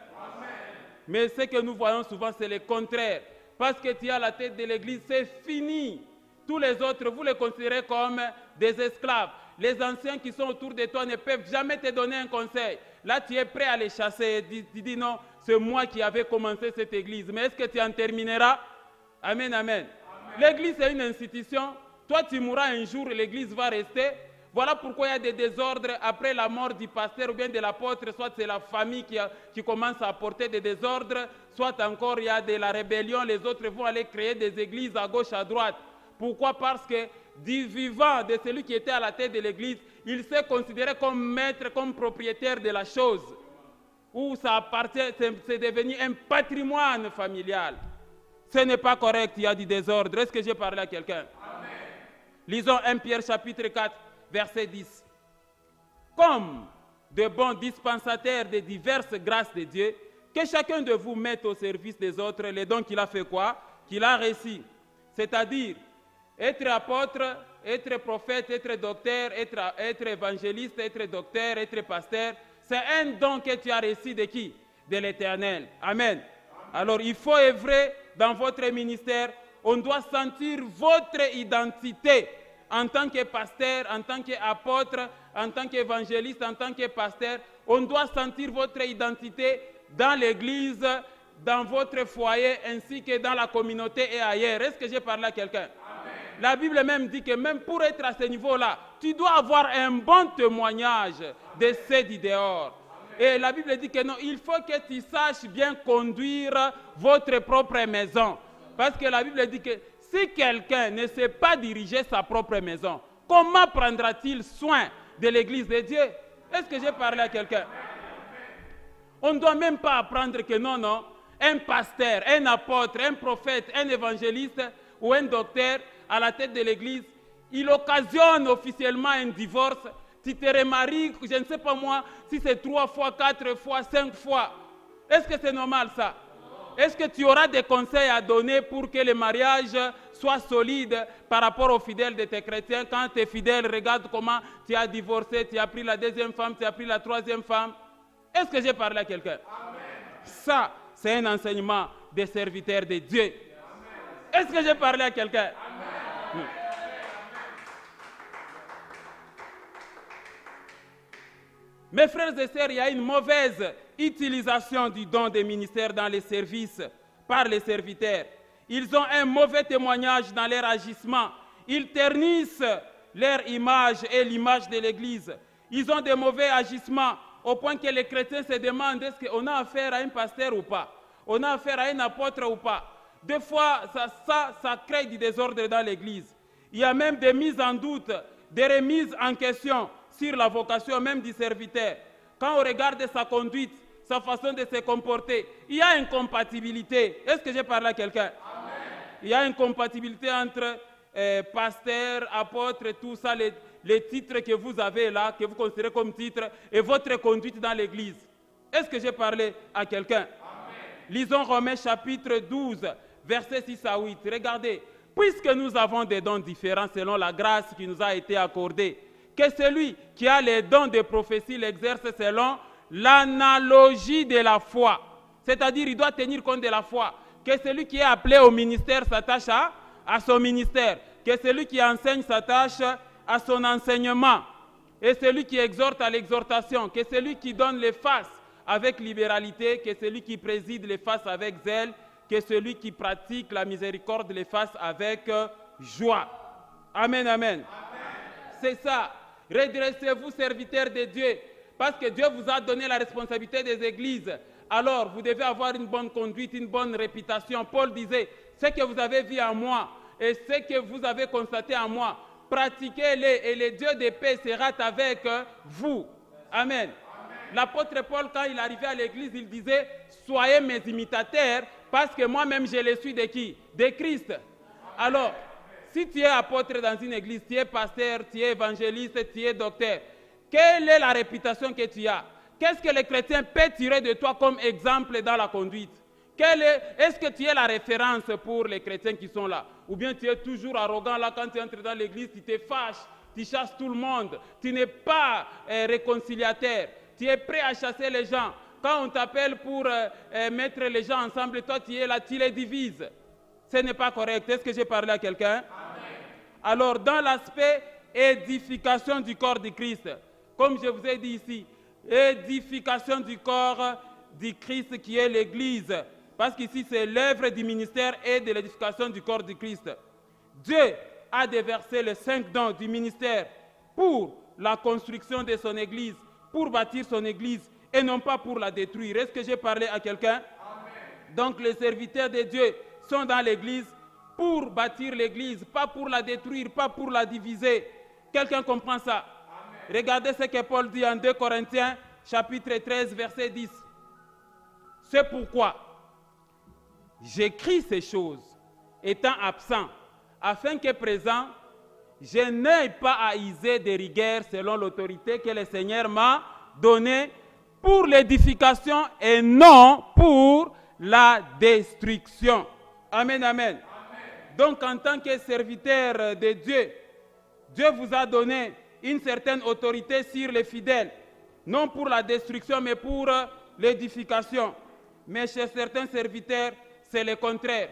Mais ce que nous voyons souvent, c'est le contraire. Parce que tu es à la tête de l'Église, c'est fini. Tous les autres, vous les considérez comme des esclaves. Les anciens qui sont autour de toi ne peuvent jamais te donner un conseil. Là, tu es prêt à les chasser. Tu dis non, c'est moi qui avais commencé cette Église. Mais est-ce que tu en termineras? Amen, amen. L'Église est une institution. Toi, tu mourras un jour et l'Église va rester. Voilà pourquoi il y a des désordres après la mort du pasteur ou bien de l'apôtre. Soit c'est la famille qui commence à apporter des désordres, soit encore il y a de la rébellion. Les autres vont aller créer des églises à gauche, à droite. Pourquoi? Parce que du vivant de celui qui était à la tête de l'église, il s'est considéré comme maître, comme propriétaire de la chose. Où ça appartient, c'est devenu un patrimoine familial. Ce n'est pas correct, il y a du désordre. Est-ce que j'ai parlé à quelqu'un? Lisons 1 Pierre chapitre 4, verset 10. Comme de bons dispensataires des diverses grâces de Dieu, que chacun de vous mette au service des autres les dons qu'il a fait quoi? Qu'il a reçus. C'est-à-dire, être apôtre, être prophète, être docteur, être évangéliste, être docteur, être pasteur, c'est un don que tu as reçu de qui? De l'Éternel. Amen. Alors, il faut œuvrer dans votre ministère. On doit sentir votre identité en tant que pasteur, en tant qu'apôtre, en tant qu'évangéliste, en tant que pasteur. On doit sentir votre identité dans l'église, dans votre foyer, ainsi que dans la communauté et ailleurs. Est-ce que j'ai parlé à quelqu'un? La Bible même dit que même pour être à ce niveau-là, tu dois avoir un bon témoignage de ceux du dehors. Et la Bible dit que non, il faut que tu saches bien conduire votre propre maison. Parce que la Bible dit que si quelqu'un ne sait pas diriger sa propre maison, comment prendra-t-il soin de l'église de Dieu? Est-ce que j'ai parlé à quelqu'un? On ne doit même pas apprendre que non, un pasteur, un apôtre, un prophète, un évangéliste ou un docteur à la tête de l'église, il occasionne officiellement un divorce. Tu te remaries, je ne sais pas moi, si c'est 3 fois, 4 fois, 5 fois. Est-ce que c'est normal ça? Est-ce que tu auras des conseils à donner pour que le mariage soit solide par rapport aux fidèles de tes chrétiens? Quand tes fidèles regardent comment tu as divorcé, tu as pris la 2e femme, tu as pris la 3e femme. Est-ce que j'ai parlé à quelqu'un? Ça, c'est un enseignement des serviteurs de Dieu. Amen. Est-ce que j'ai parlé à quelqu'un? Mes frères et sœurs, il y a une mauvaise utilisation du don des ministères dans les services par les serviteurs. Ils ont un mauvais témoignage dans leur agissement. Ils ternissent leur image et l'image de l'Église. Ils ont des mauvais agissements au point que les chrétiens se demandent est-ce qu'on a affaire à un pasteur ou pas? On a affaire à un apôtre ou pas? Des fois, ça crée du désordre dans l'Église. Il y a même des mises en doute, des remises en question sur la vocation même du serviteur. Quand on regarde sa conduite, sa façon de se comporter, il y a une compatibilité. Est-ce que j'ai parlé à quelqu'un? Il y a une compatibilité entre pasteur, apôtre, tout ça, les titres que vous avez là, que vous considérez comme titres, et votre conduite dans l'Église. Est-ce que j'ai parlé à quelqu'un? Lisons Romains chapitre 12, versets 6 à 8. Regardez, puisque nous avons des dons différents selon la grâce qui nous a été accordée, que celui qui a les dons de prophétie l'exerce selon l'analogie de la foi. C'est-à-dire, il doit tenir compte de la foi. Que celui qui est appelé au ministère s'attache à son ministère. Que celui qui enseigne s'attache à son enseignement. Et celui qui exhorte à l'exhortation. Que celui qui donne les faces avec libéralité. Que celui qui préside les faces avec zèle. Que celui qui pratique la miséricorde les fasse avec joie. Amen, amen. C'est ça. Redressez-vous, serviteurs de Dieu, parce que Dieu vous a donné la responsabilité des églises. Alors, vous devez avoir une bonne conduite, une bonne réputation. Paul disait, ce que vous avez vu en moi et ce que vous avez constaté en moi, pratiquez-les et le Dieu de paix sera avec vous. Amen. L'apôtre Paul, quand il arrivait à l'église, il disait, soyez mes imitateurs, parce que moi-même, je le suis de qui? De Christ. Alors, si tu es apôtre dans une église, tu es pasteur, tu es évangéliste, tu es docteur, quelle est la réputation que tu as? Qu'est-ce que les chrétiens peuvent tirer de toi comme exemple dans la conduite? Est-ce que tu es la référence pour les chrétiens qui sont là? Ou bien tu es toujours arrogant là quand tu entres dans l'église, tu te fâches, tu chasses tout le monde, tu n'es pas réconciliateur, tu es prêt à chasser les gens. Quand on t'appelle pour mettre les gens ensemble, toi tu es là, tu les divises. Ce n'est pas correct. Est-ce que j'ai parlé à quelqu'un? Alors, dans l'aspect édification du corps de Christ, comme je vous ai dit ici, édification du corps du Christ qui est l'Église, parce qu'ici c'est l'œuvre du ministère et de l'édification du corps du Christ. Dieu a déversé les 5 dons du ministère pour la construction de son Église, pour bâtir son Église et non pas pour la détruire. Est-ce que j'ai parlé à quelqu'un? Donc les serviteurs de Dieu sont dans l'Église pour bâtir l'Église, pas pour la détruire, pas pour la diviser. Quelqu'un comprend ça? Amen. Regardez ce que Paul dit en 2 Corinthiens, chapitre 13, verset 10. C'est pourquoi j'écris ces choses, étant absent, afin que présent, je n'ai pas à user de rigueur selon l'autorité que le Seigneur m'a donnée pour l'édification et non pour la destruction. Amen, amen. Donc, en tant que serviteur de Dieu, Dieu vous a donné une certaine autorité sur les fidèles, non pour la destruction, mais pour l'édification. Mais chez certains serviteurs, c'est le contraire.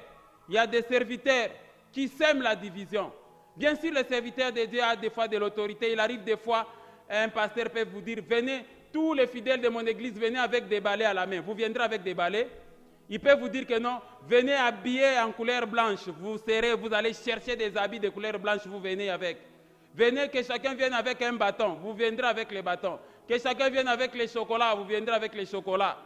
Il y a des serviteurs qui sèment la division. Bien sûr, le serviteur de Dieu a des fois de l'autorité. Il arrive des fois, un pasteur peut vous dire, venez, tous les fidèles de mon église, venez avec des balais à la main. Vous viendrez avec des balais. Il peut vous dire que non, venez habillés en couleur blanche. Vous allez chercher des habits de couleur blanche, vous venez avec. Venez que chacun vienne avec un bâton, vous viendrez avec les bâtons. Que chacun vienne avec les chocolats, vous viendrez avec les chocolats.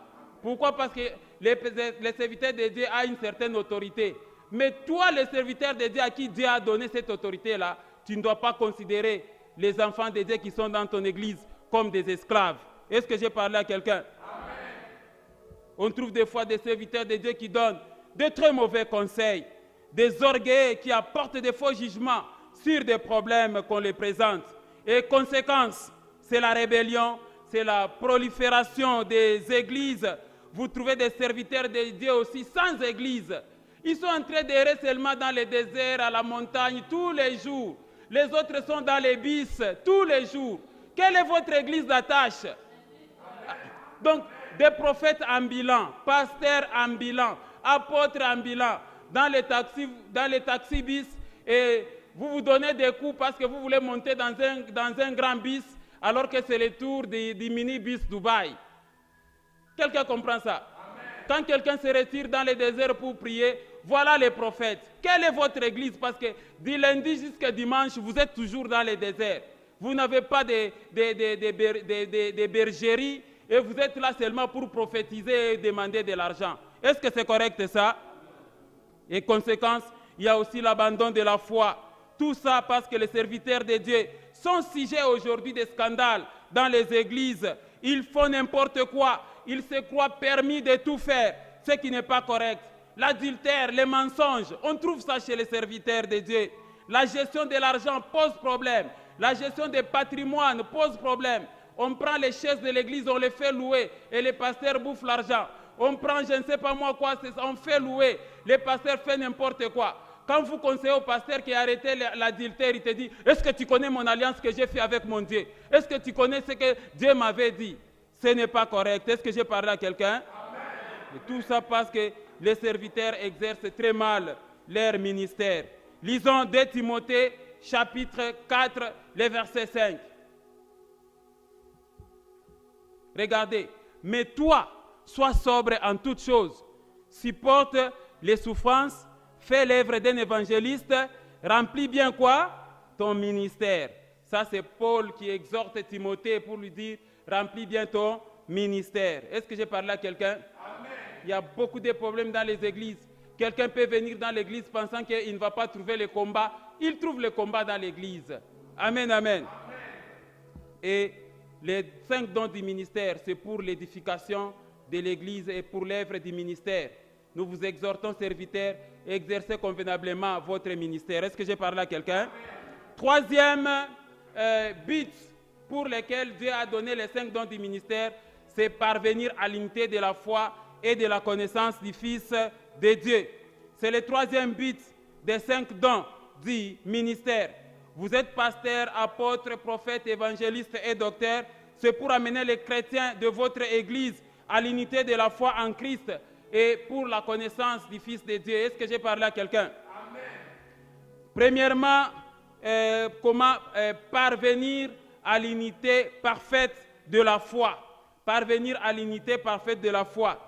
Pourquoi? Parce que les serviteurs de Dieu a une certaine autorité. Mais toi, le serviteur de Dieu à qui Dieu a donné cette autorité-là, tu ne dois pas considérer les enfants de Dieu qui sont dans ton église comme des esclaves. Est-ce que j'ai parlé à quelqu'un? On trouve des fois des serviteurs de Dieu qui donnent de très mauvais conseils, des orgueils qui apportent des faux jugements sur des problèmes qu'on les présente. Et conséquence, c'est la rébellion, c'est la prolifération des églises. Vous trouvez des serviteurs de Dieu aussi sans église. Ils sont en train d'errer seulement dans les déserts, à la montagne, tous les jours. Les autres sont dans les bis, tous les jours. Quelle est votre église d'attache? Donc, des prophètes ambulants, pasteurs ambulants, apôtres ambulants, dans les taxis bis, et vous vous donnez des coups parce que vous voulez monter dans un grand bis, alors que c'est le tour du mini-bis Dubaï. Quelqu'un comprend ça? Amen. Quand quelqu'un se retire dans les déserts pour prier, voilà les prophètes. Quelle est votre église? Parce que du lundi jusqu'à dimanche, vous êtes toujours dans les déserts. Vous n'avez pas de bergeries et vous êtes là seulement pour prophétiser et demander de l'argent. Est-ce que c'est correct ça? Et conséquence, il y a aussi l'abandon de la foi. Tout ça parce que les serviteurs de Dieu sont sujets aujourd'hui des scandales dans les églises. Ils font n'importe quoi. Ils se croient permis de tout faire, ce qui n'est pas correct. L'adultère, les mensonges, on trouve ça chez les serviteurs de Dieu. La gestion de l'argent pose problème. La gestion des patrimoines pose problème. On prend les chaises de l'église, on les fait louer et les pasteurs bouffent l'argent. On prend je ne sais pas moi quoi, on fait louer, les pasteurs font n'importe quoi. Quand vous conseillez au pasteur qui a arrêté l'adultère, il te dit, est-ce que tu connais mon alliance que j'ai fait avec mon Dieu? Est-ce que tu connais ce que Dieu m'avait dit? Ce n'est pas correct. Est-ce que j'ai parlé à quelqu'un? Et tout ça parce que les serviteurs exercent très mal leur ministère. Lisons 2 Timothée, chapitre 4, le verset 5. Regardez. Mais toi, sois sobre en toutes choses. Supporte les souffrances. Fais l'œuvre d'un évangéliste. Remplis bien quoi? Ton ministère. Ça, c'est Paul qui exhorte Timothée pour lui dire, remplis bien ton ministère. Est-ce que j'ai parlé à quelqu'un? Il y a beaucoup de problèmes dans les églises. Quelqu'un peut venir dans l'église pensant qu'il ne va pas trouver le combat. Il trouve le combat dans l'église. Amen, amen. Et les 5 dons du ministère, c'est pour l'édification de l'église et pour l'œuvre du ministère. Nous vous exhortons, serviteurs, à exercer convenablement votre ministère. Est-ce que j'ai parlé à quelqu'un? Troisième but pour lequel Dieu a donné les 5 dons du ministère, c'est parvenir à l'unité de la foi et de la connaissance du Fils de Dieu. C'est le troisième but des 5 dons du ministère. Vous êtes pasteur, apôtre, prophète, évangéliste et docteur. C'est pour amener les chrétiens de votre église à l'unité de la foi en Christ et pour la connaissance du Fils de Dieu. Est-ce que j'ai parlé à quelqu'un? Amen. Premièrement, comment parvenir à l'unité parfaite de la foi. Parvenir à l'unité parfaite de la foi.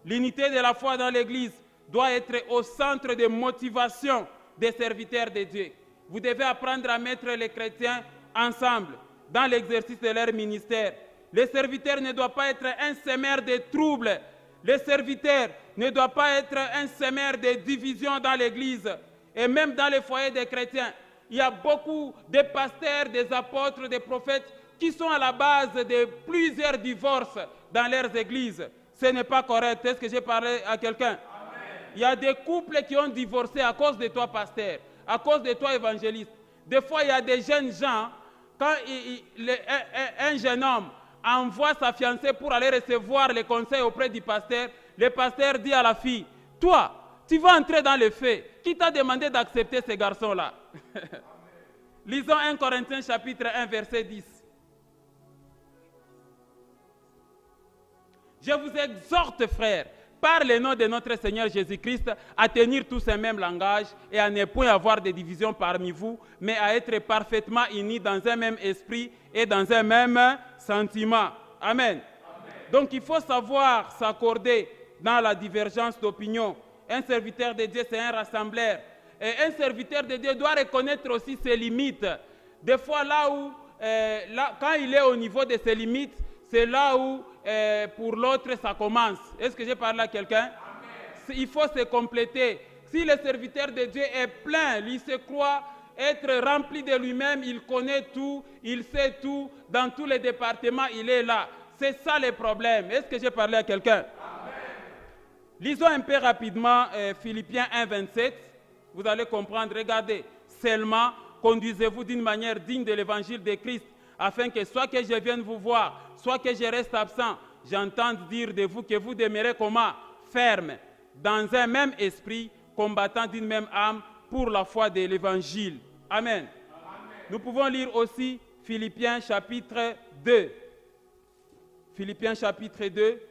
L'unité de la foi dans l'Église doit être au centre des motivations des serviteurs de Dieu. Vous devez apprendre à mettre les chrétiens ensemble dans l'exercice de leur ministère. Le serviteur ne doit pas être un semeur de troubles. Le serviteur ne doit pas être un semeur de divisions dans l'Église. Et même dans les foyers des chrétiens, il y a beaucoup de pasteurs, des apôtres, des prophètes qui sont à la base de plusieurs divorces dans leurs églises. Ce n'est pas correct. Est-ce que j'ai parlé à quelqu'un? Il y a des couples qui ont divorcé à cause de toi, pasteur, à cause de toi, évangéliste. Des fois, il y a des jeunes gens, quand un jeune homme envoie sa fiancée pour aller recevoir les conseils auprès du pasteur, le pasteur dit à la fille, toi, tu vas entrer dans le feu. Qui t'a demandé d'accepter ces garçons-là? Lisons 1 Corinthiens chapitre 1, verset 10. Je vous exhorte, frères, par le nom de notre Seigneur Jésus-Christ, à tenir tous un même langage et à ne point avoir de divisions parmi vous, mais à être parfaitement unis dans un même esprit et dans un même sentiment. Amen. Amen. Donc il faut savoir s'accorder dans la divergence d'opinion. Un serviteur de Dieu, c'est un rassembleur. Et un serviteur de Dieu doit reconnaître aussi ses limites. Des fois, quand il est au niveau de ses limites, c'est là où, pour l'autre, ça commence. Est-ce que j'ai parlé à quelqu'un? Il faut se compléter. Si le serviteur de Dieu est plein, il se croit être rempli de lui-même, il connaît tout, il sait tout, dans tous les départements, il est là. C'est ça le problème. Est-ce que j'ai parlé à quelqu'un? Lisons un peu rapidement Philippiens 1, 27. Vous allez comprendre. Regardez. Seulement, conduisez-vous d'une manière digne de l'évangile de Christ, afin que soit que je vienne vous voir, soit que je reste absent, j'entende dire de vous que vous demeurez comment? Ferme, dans un même esprit, combattant d'une même âme pour la foi de l'évangile. Amen. Amen. Nous pouvons lire aussi Philippiens chapitre 2. Philippiens chapitre 2.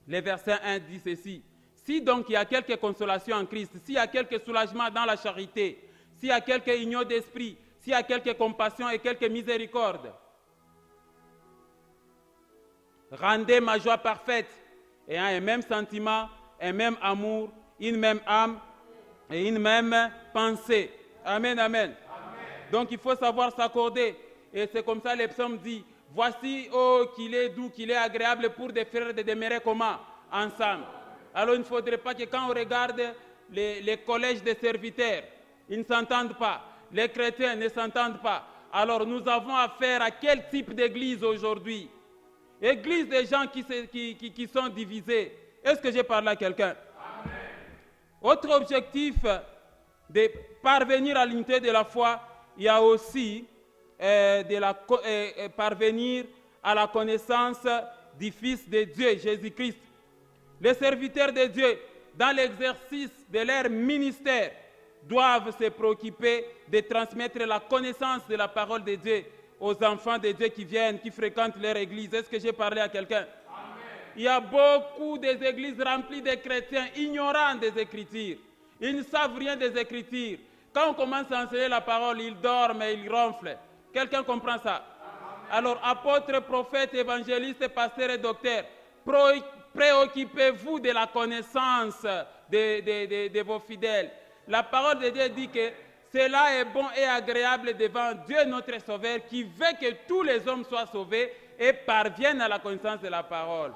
Le verset 1 dit ceci. Si donc il y a quelque consolation en Christ, s'il y a quelque soulagement dans la charité, s'il y a quelque union d'esprit, s'il y a quelque compassion et quelque miséricorde, rendez ma joie parfaite, ayant un même sentiment, un même amour, une même âme et une même pensée. Amen, amen. Amen. Donc il faut savoir s'accorder. Et c'est comme ça le psaume dit, voici, oh, qu'il est doux, qu'il est agréable pour des frères de demeurer comment? Ensemble. Alors il ne faudrait pas que quand on regarde les collèges des serviteurs, ils ne s'entendent pas. Les chrétiens ne s'entendent pas. Alors nous avons affaire à quel type d'église aujourd'hui? Église des gens qui sont divisés. Est-ce que j'ai parlé à quelqu'un? Amen. Autre objectif de parvenir à l'unité de la foi, il y a aussi parvenir à la connaissance du Fils de Dieu, Jésus-Christ. Les serviteurs de Dieu, dans l'exercice de leur ministère, doivent se préoccuper de transmettre la connaissance de la parole de Dieu aux enfants de Dieu qui viennent, qui fréquentent leur église. Est-ce que j'ai parlé à quelqu'un? Amen. Il y a beaucoup d'églises remplies de chrétiens ignorants des Écritures. Ils ne savent rien des Écritures. Quand on commence à enseigner la parole, ils dorment et ils ronflent. Quelqu'un comprend ça? Amen. Alors, apôtres, prophètes, évangélistes, pasteurs et docteurs, préoccupez-vous de la connaissance de vos fidèles. La parole de Dieu dit que cela est bon et agréable devant Dieu notre Sauveur qui veut que tous les hommes soient sauvés et parviennent à la connaissance de la parole.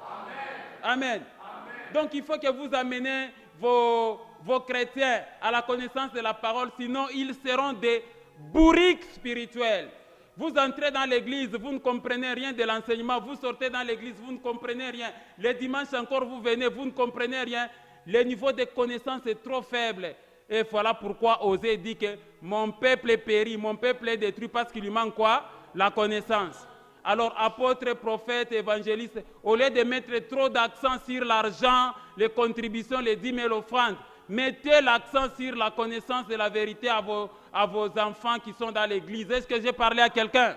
Amen. Amen. Amen. Donc il faut que vous amenez vos chrétiens à la connaissance de la parole, sinon ils seront des bourriques spirituels. Vous entrez dans l'église, vous ne comprenez rien de l'enseignement, vous sortez dans l'église, vous ne comprenez rien. Le dimanche encore, vous venez, vous ne comprenez rien. Le niveau de connaissance est trop faible. Et voilà pourquoi Osée dit que mon peuple est péri, mon peuple est détruit parce qu'il lui manque quoi? La connaissance. Alors, apôtres, prophètes, évangélistes, au lieu de mettre trop d'accent sur l'argent, les contributions, les dîmes et l'offrande, mettez l'accent sur la connaissance de la vérité à vos enfants qui sont dans l'église. Est-ce que j'ai parlé à quelqu'un? Amen.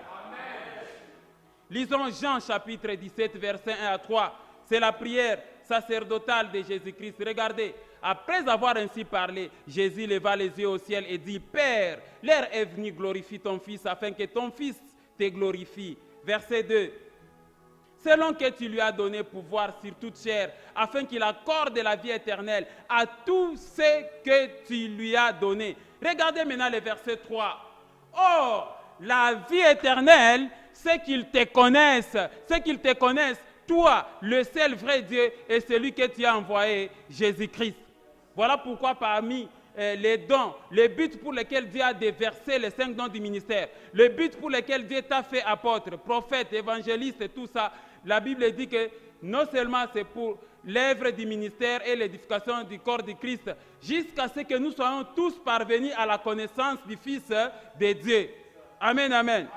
Lisons Jean chapitre 17, versets 1 à 3. C'est la prière sacerdotale de Jésus-Christ. Regardez, après avoir ainsi parlé, Jésus leva les yeux au ciel et dit, Père, l'heure est venue, glorifie ton Fils, afin que ton Fils te glorifie. Verset 2. Selon que tu lui as donné pouvoir sur toute chair, afin qu'il accorde la vie éternelle à tous ceux que tu lui as donné. Regardez maintenant le verset 3. Or, la vie éternelle, c'est qu'ils te connaissent, toi, le seul vrai Dieu, et celui que tu as envoyé, Jésus-Christ. Voilà pourquoi parmi les dons, le but pour lequel Dieu a déversé les 5 dons du ministère, le but pour lequel Dieu t'a fait apôtre, prophète, évangéliste et tout ça, la Bible dit que non seulement c'est pour l'œuvre du ministère et l'édification du corps de Christ, jusqu'à ce que nous soyons tous parvenus à la connaissance du Fils de Dieu. Amen, amen.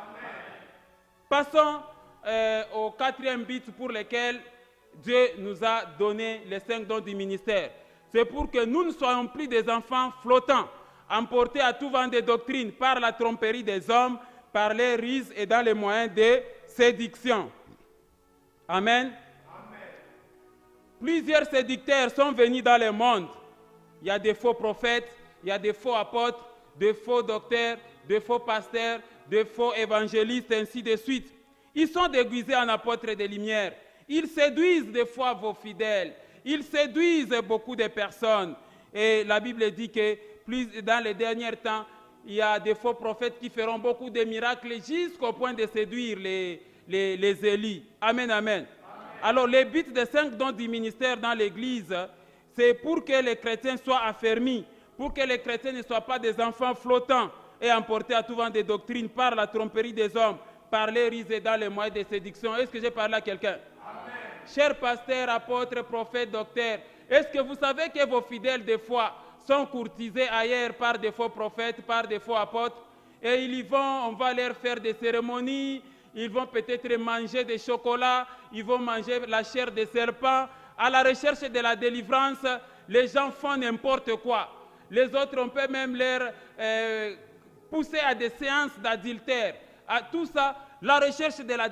Passons au 4e but pour lequel Dieu nous a donné les 5 dons du ministère. C'est pour que nous ne soyons plus des enfants flottants, emportés à tout vent de doctrine par la tromperie des hommes, par les ruses et dans les moyens de séduction. Amen. Plusieurs séducteurs sont venus dans le monde. Il y a des faux prophètes, il y a des faux apôtres, des faux docteurs, des faux pasteurs, des faux évangélistes, ainsi de suite. Ils sont déguisés en apôtres de lumière. Ils séduisent des fois vos fidèles. Ils séduisent beaucoup de personnes. Et la Bible dit que dans les derniers temps, il y a des faux prophètes qui feront beaucoup de miracles jusqu'au point de séduire les élus. Amen, amen. Alors, le but des 5 dons du ministère dans l'Église, c'est pour que les chrétiens soient affermis, pour que les chrétiens ne soient pas des enfants flottants et emportés à tout vent de doctrine par la tromperie des hommes, par les ruses et dans les moyens de séduction. Est-ce que j'ai parlé à quelqu'un? Chers pasteurs, apôtres, prophètes, docteurs, est-ce que vous savez que vos fidèles, des fois, sont courtisés ailleurs par des faux prophètes, par des faux apôtres, et ils y vont, on va leur faire des cérémonies, ils vont peut-être manger des chocolats, ils vont manger la chair des serpents. À la recherche de la délivrance, les gens font n'importe quoi. Les autres, on peut même leur pousser à des séances d'adultère. À tout ça, la recherche de la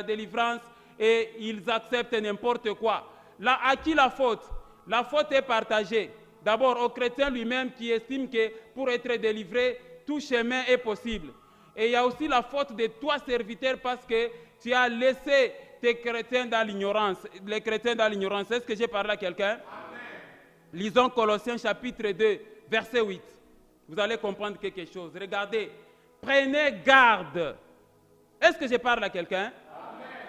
délivrance, et ils acceptent n'importe quoi. Là, à qui la faute? La faute est partagée. D'abord au chrétien lui-même qui estime que pour être délivré, tout chemin est possible. Et il y a aussi la faute de toi, serviteur, parce que tu as laissé tes chrétiens dans l'ignorance. Les chrétiens dans l'ignorance. Est-ce que j'ai parlé à quelqu'un? Lisons Colossiens chapitre 2, verset 8. Vous allez comprendre quelque chose. Regardez. Prenez garde. Est-ce que je parle à quelqu'un?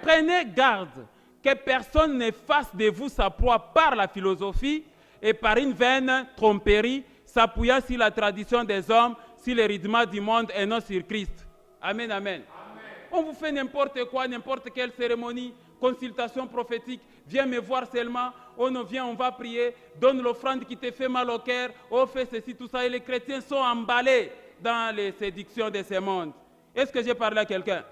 Prenez garde que personne ne fasse de vous sa proie par la philosophie et par une vaine tromperie, s'appuyant sur la tradition des hommes, sur les rudiments du monde et non sur Christ. Amen, amen. On vous fait n'importe quoi, n'importe quelle cérémonie, consultation prophétique, viens me voir seulement, on vient, on va prier, donne l'offrande qui te fait mal au cœur, on fait ceci, tout ça, et les chrétiens sont emballés dans les séductions de ce monde. Est-ce que j'ai parlé à quelqu'un?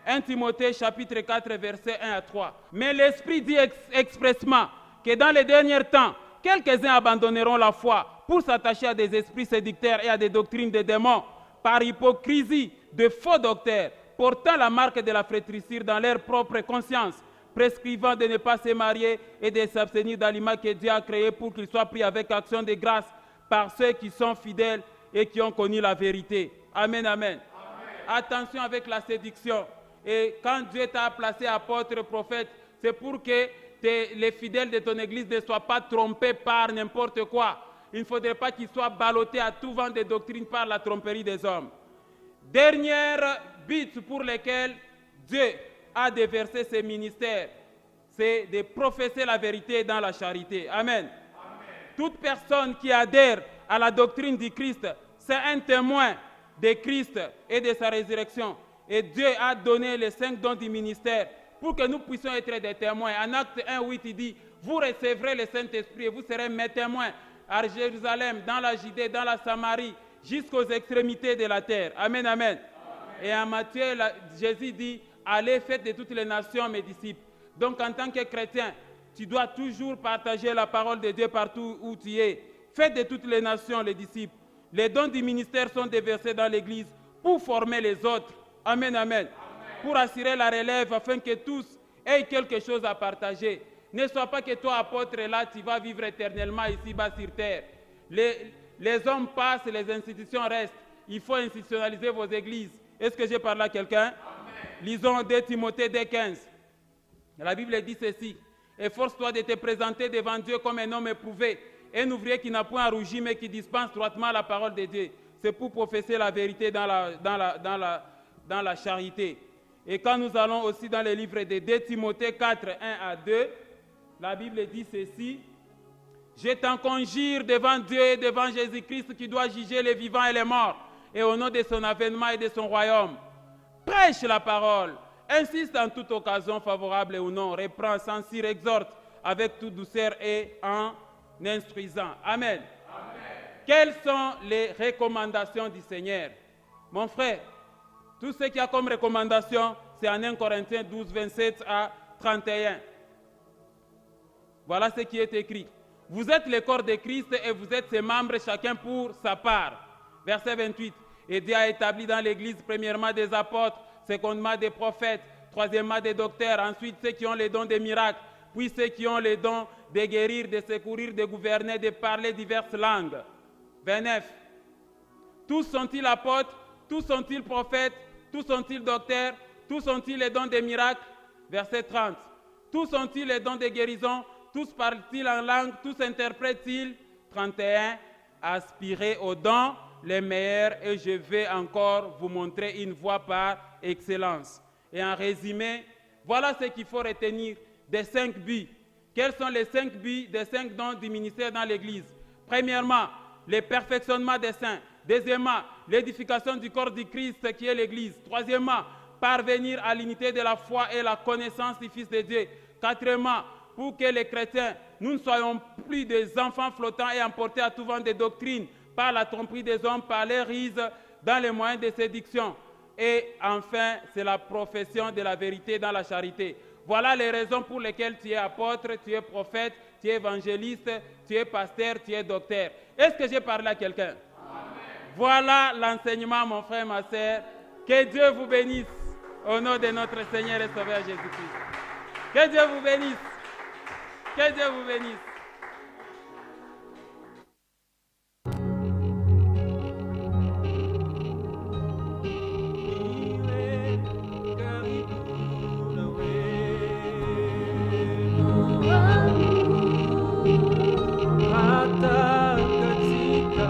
1 Timothée chapitre 4 verset 1 à 3. Mais l'Esprit dit expressement que dans les derniers temps, quelques-uns abandonneront la foi pour s'attacher à des esprits séducteurs et à des doctrines de démons, par hypocrisie de faux docteurs, portant la marque de la flétrissure dans leur propre conscience, prescrivant de ne pas se marier et de s'abstenir d'aliments que Dieu a créés pour qu'ils soient pris avec action de grâce par ceux qui sont fidèles et qui ont connu la vérité. Amen, amen. Attention avec la séduction. Et quand Dieu t'a placé apôtre, prophète, c'est pour que les fidèles de ton église ne soient pas trompés par n'importe quoi. Il ne faudrait pas qu'ils soient ballottés à tout vent de doctrine par la tromperie des hommes. Dernier but pour lequel Dieu a déversé ses ministères, c'est de professer la vérité dans la charité. Amen. Toute personne qui adhère à la doctrine du Christ, c'est un témoin de Christ et de sa résurrection. Et Dieu a donné les 5 dons du ministère pour que nous puissions être des témoins. En Acte 1:8, il dit, vous recevrez le Saint-Esprit et vous serez mes témoins à Jérusalem, dans la Judée, dans la Samarie, jusqu'aux extrémités de la terre. Amen, amen. Et en Matthieu, Jésus dit, allez, faites de toutes les nations mes disciples. Donc en tant que chrétien, tu dois toujours partager la parole de Dieu partout où tu es. Faites de toutes les nations les disciples. Les dons du ministère sont déversés dans l'Église pour former les autres. Amen, amen. Pour assurer la relève afin que tous aient quelque chose à partager. Ne sois pas que toi, apôtre, là, tu vas vivre éternellement ici-bas sur terre. Les hommes passent, les institutions restent. Il faut institutionnaliser vos églises. Est-ce que j'ai parlé à quelqu'un? Lisons 2 Timothée 2:15. La Bible dit ceci. Efforce-toi de te présenter devant Dieu comme un homme éprouvé, un ouvrier qui n'a point à rougir, mais qui dispense droitement la parole de Dieu. C'est pour professer la vérité dans la charité. Et quand nous allons aussi dans les livres de 2 Timothée 4, 1 à 2, la Bible dit ceci. Je t'en conjure devant Dieu et devant Jésus-Christ qui doit juger les vivants et les morts, et au nom de son avènement et de son royaume. Prêche la parole, insiste en toute occasion favorable ou non, reprend, censure, exhorte avec toute douceur et en instruisant. Amen. Quelles sont les recommandations du Seigneur? Mon frère, tout ce qu'il y a comme recommandation, c'est en 1 Corinthiens 12, 27 à 31. Voilà ce qui est écrit. Vous êtes le corps de Christ et vous êtes ses membres, chacun pour sa part. Verset 28. Et Dieu a établi dans l'Église premièrement des apôtres, secondement des prophètes, troisièmement des docteurs, ensuite ceux qui ont les dons des miracles, puis ceux qui ont les dons de guérir, de secourir, de gouverner, de parler diverses langues. 29. Tous sont-ils apôtres, tous sont-ils prophètes, tous sont-ils docteurs, tous sont-ils les dons des miracles? Verset 30. Tous sont-ils les dons de guérison, tous parlent-ils en langue, tous interprètent-ils? 31. Aspirez aux dons les meilleurs et je vais encore vous montrer une voie par excellence. Et en résumé, voilà ce qu'il faut retenir des 5 buts. Quels sont les 5 buts des 5 dons du ministère dans l'Église? Premièrement, le perfectionnement des saints. Deuxièmement, l'édification du corps du Christ qui est l'Église. Troisièmement, parvenir à l'unité de la foi et la connaissance du Fils de Dieu. Quatrièmement, pour que les chrétiens, nous ne soyons plus des enfants flottants et emportés à tout vent de doctrine par la tromperie des hommes, par les rises dans les moyens de séduction. Et enfin, c'est la profession de la vérité dans la charité. Voilà les raisons pour lesquelles tu es apôtre, tu es prophète, tu es évangéliste, tu es pasteur, tu es docteur. Est-ce que j'ai parlé à quelqu'un? Voilà l'enseignement, mon frère, ma sœur. Que Dieu vous bénisse au nom de notre Seigneur et Sauveur Jésus-Christ. Que Dieu vous bénisse. Que Dieu vous bénisse. Hata katika